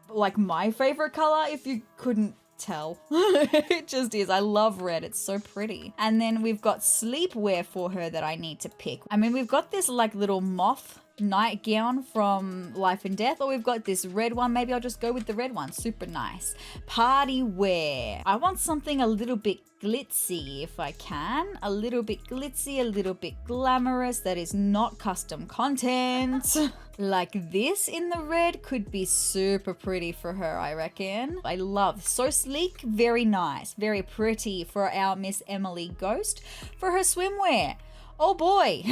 like my favorite color, if you couldn't tell. It just is. I love red. It's so pretty. And then we've got sleepwear for her that I need to pick. I mean, we've got this like little moth nightgown from Life and Death, or we've got this red one. Maybe I'll just go with the red one. Super nice. Party wear. I want something a little bit glitzy if I can. A little bit glitzy, a little bit glamorous that is not custom content. Like this in the red could be super pretty for her, I reckon. I love. So sleek, very nice, very pretty for our Miss Emily Ghost. For her swimwear, oh boy,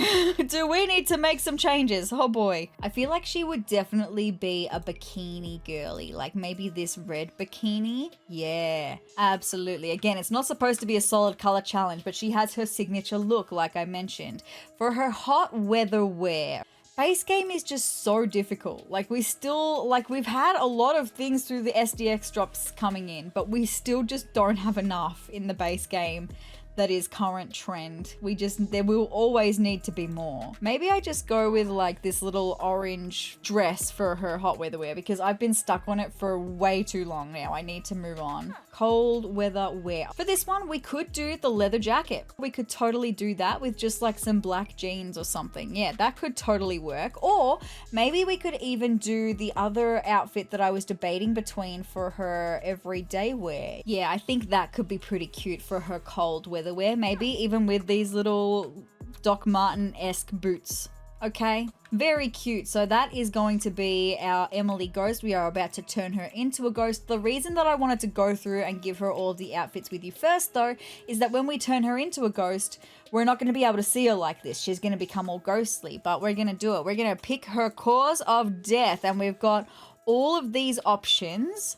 do we need to make some changes? Oh boy. I feel like she would definitely be a bikini girly, like maybe this red bikini. Yeah, absolutely. Again, it's not supposed to be a solid color challenge, but she has her signature look, like I mentioned. For her hot weather wear, Base game is just so difficult. Like we've had a lot of things through the SDX drops coming in, but we still just don't have enough in the base game that is current trend. There will always need to be more. Maybe I just go with like this little orange dress for her hot weather wear because I've been stuck on it for way too long now. I need to move on. Cold weather wear. For this one, we could do the leather jacket. We could totally do that with just like some black jeans or something. Yeah, that could totally work. Or maybe we could even do the other outfit that I was debating between for her everyday wear. Yeah, I think that could be pretty cute for her cold weather wear, maybe even with these little Doc Marten-esque boots. Okay, very cute. So that is going to be our Emily ghost. We are about to turn her into a ghost. The reason that I wanted to go through and give her all of the outfits with you first though is that when we turn her into a ghost, we're not going to be able to see her like this. She's going to become all ghostly, but we're going to do it. We're going to pick her cause of death, and we've got all of these options.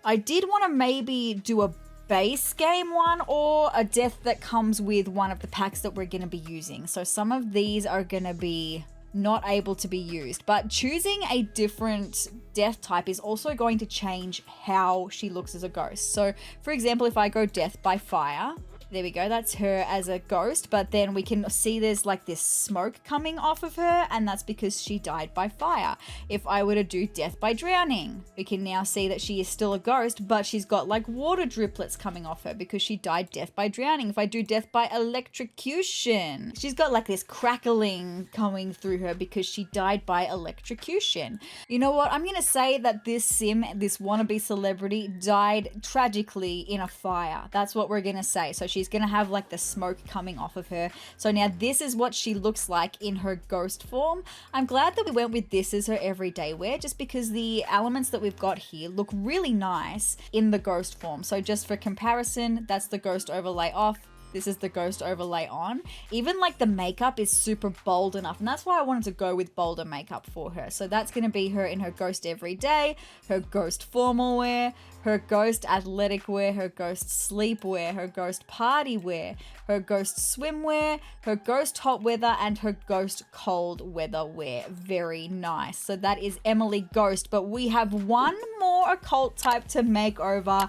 I did want to maybe do a base game one or a death that comes with one of the packs that we're going to be using. So some of these are going to be not able to be used, but choosing a different death type is also going to change how she looks as a ghost. So for example, if I go death by fire, there we go, that's her as a ghost, but then we can see there's like this smoke coming off of her, and that's because she died by fire. If I were to do death by drowning, we can now see that she is still a ghost, but she's got like water driplets coming off her because she died death by drowning. If I do death by electrocution, she's got like this crackling coming through her because she died by electrocution. You know what? I'm gonna say that this sim, this wannabe celebrity, died tragically in a fire. That's what we're gonna say. So she's gonna have like the smoke coming off of her. So now this is what she looks like in her ghost form. I'm glad that we went with this as her everyday wear, just because the elements that we've got here look really nice in the ghost form. So just for comparison, that's the ghost overlay off. This is the ghost overlay on. Even like the makeup is super bold enough, and that's why I wanted to go with bolder makeup for her. So that's going to be her in her ghost everyday, her ghost formal wear, her ghost athletic wear, her ghost sleep wear, her ghost party wear, her ghost swimwear, her ghost hot weather, and her ghost cold weather wear. Very nice. So that is Emily Ghost, but we have one more occult type to make over.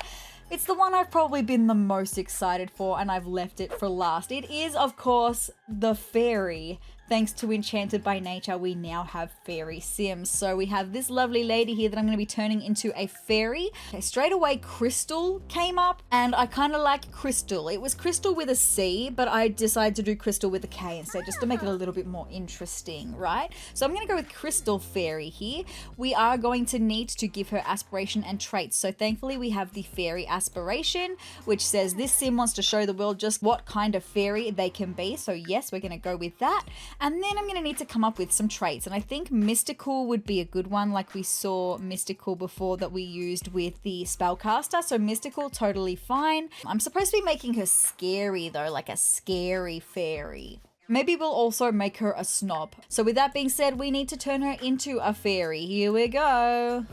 It's the one I've probably been the most excited for, and I've left it for last. It is, of course, the Fairy. Thanks to Enchanted by Nature, we now have Fairy Sims. So we have this lovely lady here that I'm going to be turning into a fairy. Okay, straight away, Crystal came up, and I kind of like Crystal. It was Crystal with a C, but I decided to do Crystal with a K instead, just to make it a little bit more interesting, right? So I'm going to go with Crystal Fairy here. We are going to need to give her aspiration and traits. So thankfully, we have the Fairy Aspiration, which says this sim wants to show the world just what kind of fairy they can be. So yes, we're going to go with that. And then I'm going to need to come up with some traits. And I think Mystical would be a good one, like we saw Mystical before that we used with the Spellcaster. So Mystical, totally fine. I'm supposed to be making her scary though, like a scary fairy. Maybe we'll also make her a snob. So with that being said, we need to turn her into a fairy. Here we go.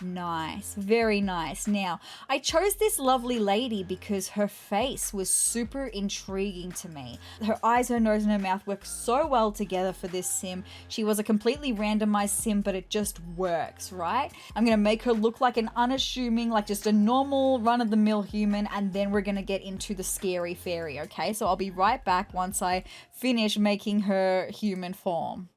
Nice, very nice. Now, I chose this lovely lady because her face was super intriguing to me. Her eyes, her nose, and her mouth work so well together for this sim. She was a completely randomized sim, but it just works, right? I'm gonna make her look like an unassuming, like just a normal run-of-the-mill human, and then we're gonna get into the scary fairy, okay? So I'll be right back once I finish making her human form.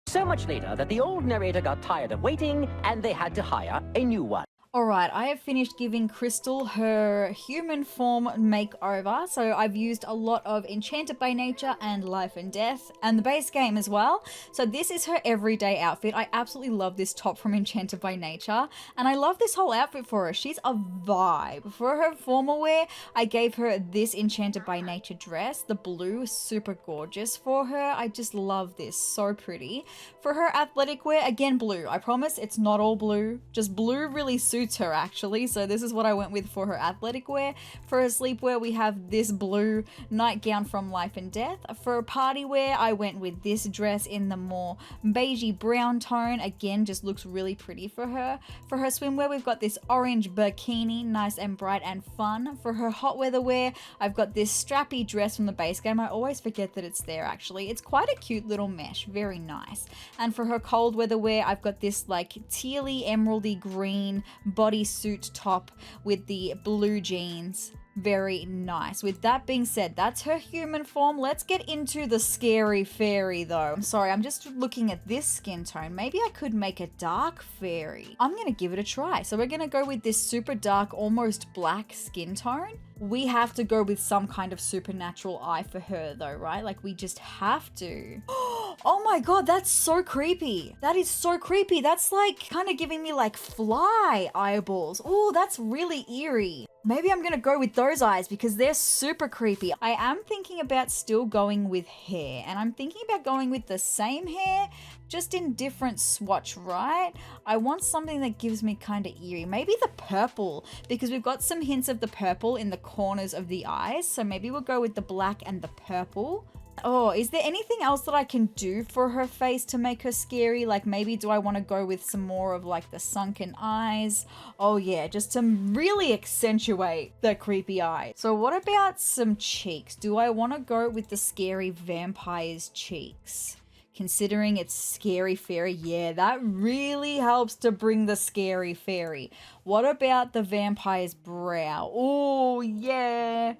So much later that the old narrator got tired of waiting and they had to hire a new one. Alright, I have finished giving Crystal her human form makeover, so I've used a lot of Enchanted by Nature and Life and Death, and the base game as well. So this is her everyday outfit. I absolutely love this top from Enchanted by Nature, and I love this whole outfit for her. She's a vibe. For her formal wear, I gave her this Enchanted by Nature dress. The blue is super gorgeous for her. I just love this, so pretty. For her athletic wear, again blue. I promise it's not all blue, just blue really suits suits her actually. So this is what I went with for her athletic wear. For her sleepwear, we have this blue nightgown from Life and Death. For her party wear, I went with this dress in the more beigey brown tone. Again, just looks really pretty for her. For her swimwear, we've got this orange bikini, nice and bright and fun. For her hot weather wear, I've got this strappy dress from the base game. I always forget that it's there actually. It's quite a cute little mesh, very nice. And for her cold weather wear, I've got this like tealy emeraldy green bodysuit top with the blue jeans. Very nice. With that being said, that's her human form. Let's get into the scary fairy though. I'm sorry, I'm just looking at this skin tone. Maybe I could make a dark fairy. I'm gonna give it a try. So we're gonna go with this super dark, almost black skin tone. We have to go with some kind of supernatural eye for her though, right? Like we just have to. Oh my god, that's so creepy. That is so creepy. That's like kind of giving me like fly eyeballs. Oh, that's really eerie. Maybe I'm gonna go with those eyes because they're super creepy. I am thinking about still going with hair, and I'm thinking about going with the same hair, just in different swatch, right? I want something that gives me kind of eerie. Maybe the purple, because we've got some hints of the purple in the corners of the eyes. So maybe we'll go with the black and the purple. Oh, is there anything else that I can do for her face to make her scary? Like maybe do I want to go with some more of like the sunken eyes? Oh yeah, just to really accentuate the creepy eye. So what about some cheeks? Do I want to go with the scary vampire's cheeks? Considering it's scary fairy, yeah, that really helps to bring the scary fairy. What about the vampire's brow? Oh yeah.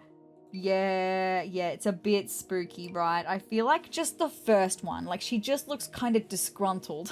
Yeah, it's a bit spooky, right? I feel like just the first one, like she just looks kind of disgruntled.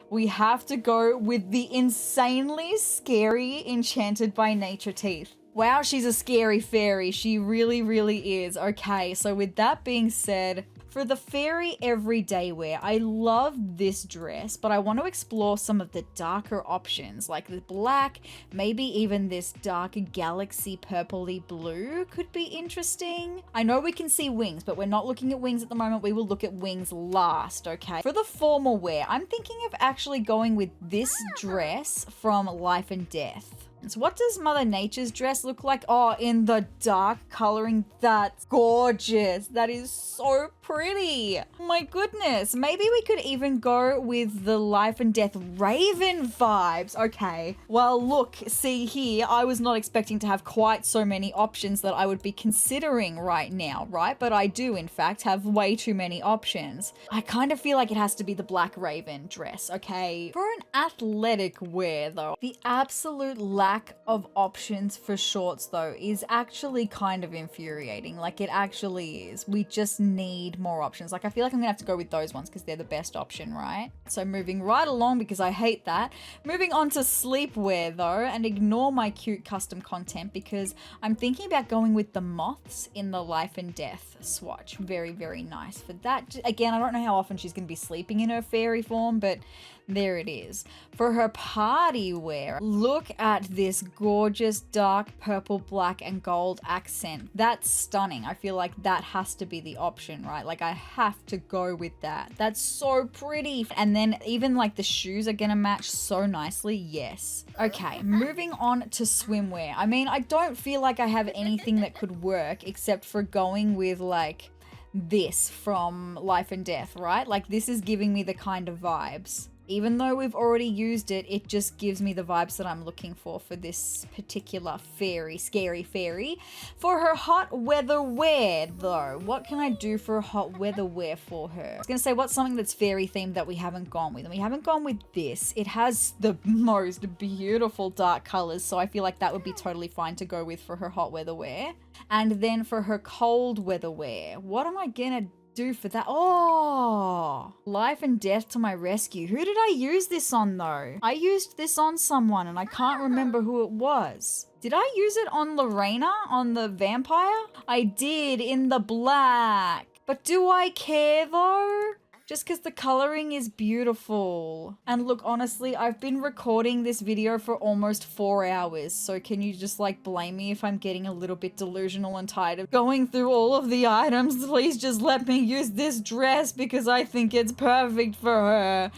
We have to go with the insanely scary Enchanted by Nature teeth. Wow, she's a scary fairy. She really, really is. Okay, so with that being said, for the fairy everyday wear, I love this dress, but I want to explore some of the darker options, like the black, maybe even this dark galaxy purpley blue could be interesting. I know we can see wings, but we're not looking at wings at the moment. We will look at wings last, okay? For the formal wear, I'm thinking of actually going with this dress from Life and Death. So what does Mother Nature's dress look like? Oh, in the dark coloring. That's gorgeous. That is so pretty. Oh my goodness. Maybe we could even go with the Life and Death Raven vibes. Okay. Well, look, see here, I was not expecting to have quite so many options that I would be considering right now, right? But I do, in fact, have way too many options. I kind of feel like it has to be the Black Raven dress, okay? For an athletic wear, though, the absolute lack of options for shorts though is actually kind of infuriating. Like it actually is. We just need more options. Like I feel like I'm gonna have to go with those ones because they're the best option, right? So moving right along because I hate that. Moving on to sleepwear though, and ignore my cute custom content because I'm thinking about going with the moths in the Life and Death swatch. Very, very nice. For that, again, I don't know how often she's gonna be sleeping in her fairy form, but there it is. For her party wear, look at this gorgeous dark purple, black, and gold accent. That's stunning. I feel like that has to be the option, right? Like I have to go with that. That's so pretty. And then even like the shoes are gonna match so nicely. Yes. Okay, moving on to swimwear. I mean, I don't feel like I have anything that could work except for going with like this from Life and Death, right? Like this is giving me the kind of vibes. Even though we've already used it, it just gives me the vibes that I'm looking for this particular fairy, scary fairy. For her hot weather wear though, what can I do for a hot weather wear for her? I was gonna say what's something that's fairy themed that we haven't gone with, and we haven't gone with this. It has the most beautiful dark colors, so I feel like that would be totally fine to go with for her hot weather wear. And then for her cold weather wear, what am I gonna do for that? Oh, Life and Death to my rescue. Who did I use this on though? I used this on someone and I can't remember who it was. Did I use it on Lorena, on the vampire? I did, in the black. But do I care though? Just because the coloring is beautiful. And look, honestly, I've been recording this video for almost 4 hours. So can you just like blame me if I'm getting a little bit delusional and tired of going through all of the items? Please just let me use this dress because I think it's perfect for her.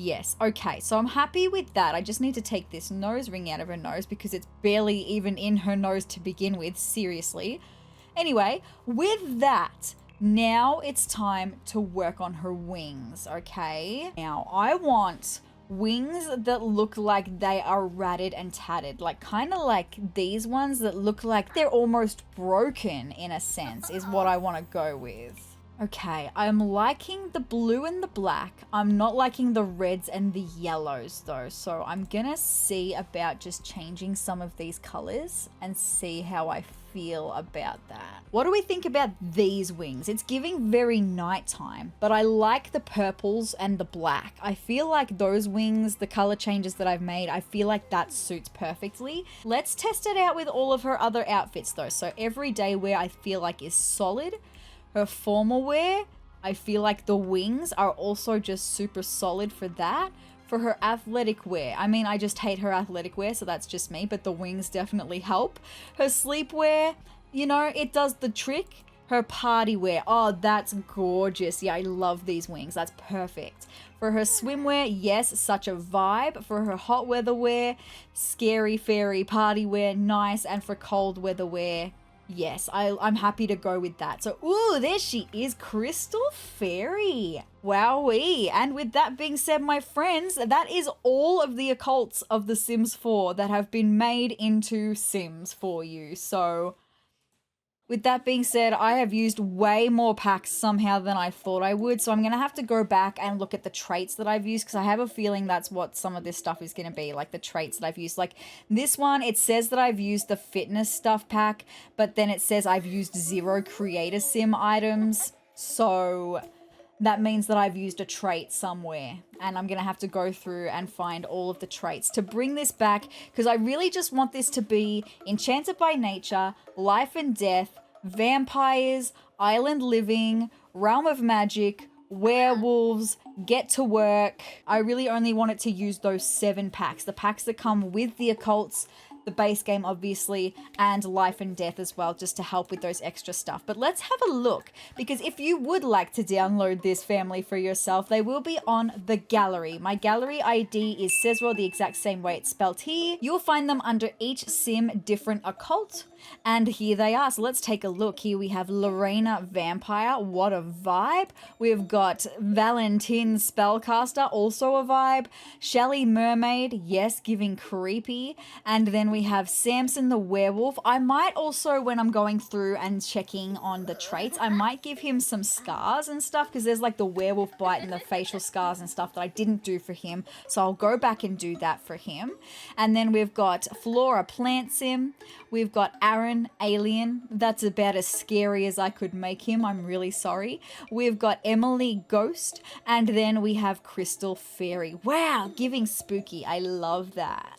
Yes, okay, so I'm happy with that. I just need to take this nose ring out of her nose because it's barely even in her nose to begin with, seriously. Anyway, with that, now it's time to work on her wings, okay? Now, I want wings that look like they are ratted and tattered, like kind of like these ones that look like they're almost broken in a sense is what I want to go with. Okay, I'm liking the blue and the black. I'm not liking the reds and the yellows though, so I'm gonna see about just changing some of these colors and see how I feel about that. What do we think about these wings? It's giving very nighttime, but I like the purples and the black. I feel like those wings, the color changes that I've made, I feel like that suits perfectly. Let's test it out with all of her other outfits though. So everyday wear I feel like is solid. Her formal wear, I feel like the wings are also just super solid for that. For her athletic wear, I mean, I just hate her athletic wear, so that's just me, but the wings definitely help. Her sleepwear, you know, it does the trick. Her party wear, oh, that's gorgeous. Yeah, I love these wings. That's perfect. For her swimwear, yes, such a vibe. For her hot weather wear, scary fairy party wear, nice. And for cold weather wear, yes, I'm happy to go with that. So, ooh, there she is, Crystal Fairy. Wowee. And with that being said, my friends, that is all of the occults of The Sims 4 that have been made into Sims for you. So, with that being said, I have used way more packs somehow than I thought I would, so I'm going to have to go back and look at the traits that I've used, because I have a feeling that's what some of this stuff is going to be, like the traits that I've used. Like this one, it says that I've used the fitness stuff pack, but then it says I've used 0 creator sim items, so that means that I've used a trait somewhere, and I'm going to have to go through and find all of the traits to bring this back, because I really just want this to be Enchanted by Nature, Life and Death, Vampires, Island Living, Realm of Magic, Werewolves, Get to Work. I really only want it to use those 7 packs, the packs that come with the occults, the base game obviously, and Life and Death as well, just to help with those extra stuff. But let's have a look, because if you would like to download this family for yourself, they will be on the gallery. My gallery ID is sezrawrr, the exact same way it's spelled here. You'll find them under each sim different occult, and here they are. So let's take a look. Here we have Lorena Vampire, what a vibe. We've got Valentine Spellcaster, also a vibe. Shelley Mermaid, yes, giving creepy. And then we have Samson the Werewolf. I might also, when I'm going through and checking on the traits, I might give him some scars and stuff, because there's like the werewolf bite and the facial scars and stuff that I didn't do for him. So I'll go back and do that for him. And then we've got Flora Plant Sim. We've got Aaron Alien. That's about as scary as I could make him. I'm really sorry. We've got Emily Ghost. And then we have Crystal Fairy. Wow, giving spooky. I love that.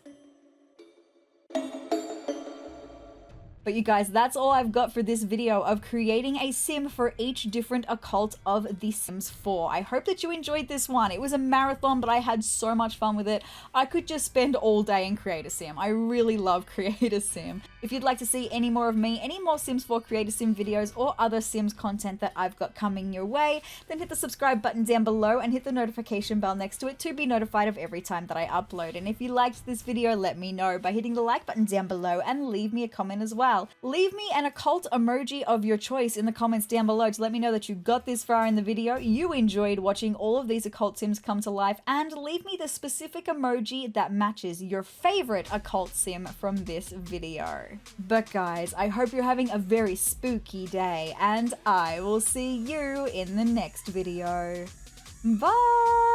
But you guys, that's all I've got for this video of creating a sim for each different occult of The Sims 4. I hope that you enjoyed this one. It was a marathon, but I had so much fun with it. I could just spend all day and create a sim. I really love create a sim. If you'd like to see any more of me, any more Sims 4 Create a Sim videos, or other Sims content that I've got coming your way, then hit the subscribe button down below and hit the notification bell next to it to be notified of every time that I upload. And if you liked this video, let me know by hitting the like button down below and leave me a comment as well. Leave me an occult emoji of your choice in the comments down below to let me know that you got this far in the video, you enjoyed watching all of these occult sims come to life, and leave me the specific emoji that matches your favorite occult sim from this video. But guys, I hope you're having a very spooky day, and I will see you in the next video. Bye!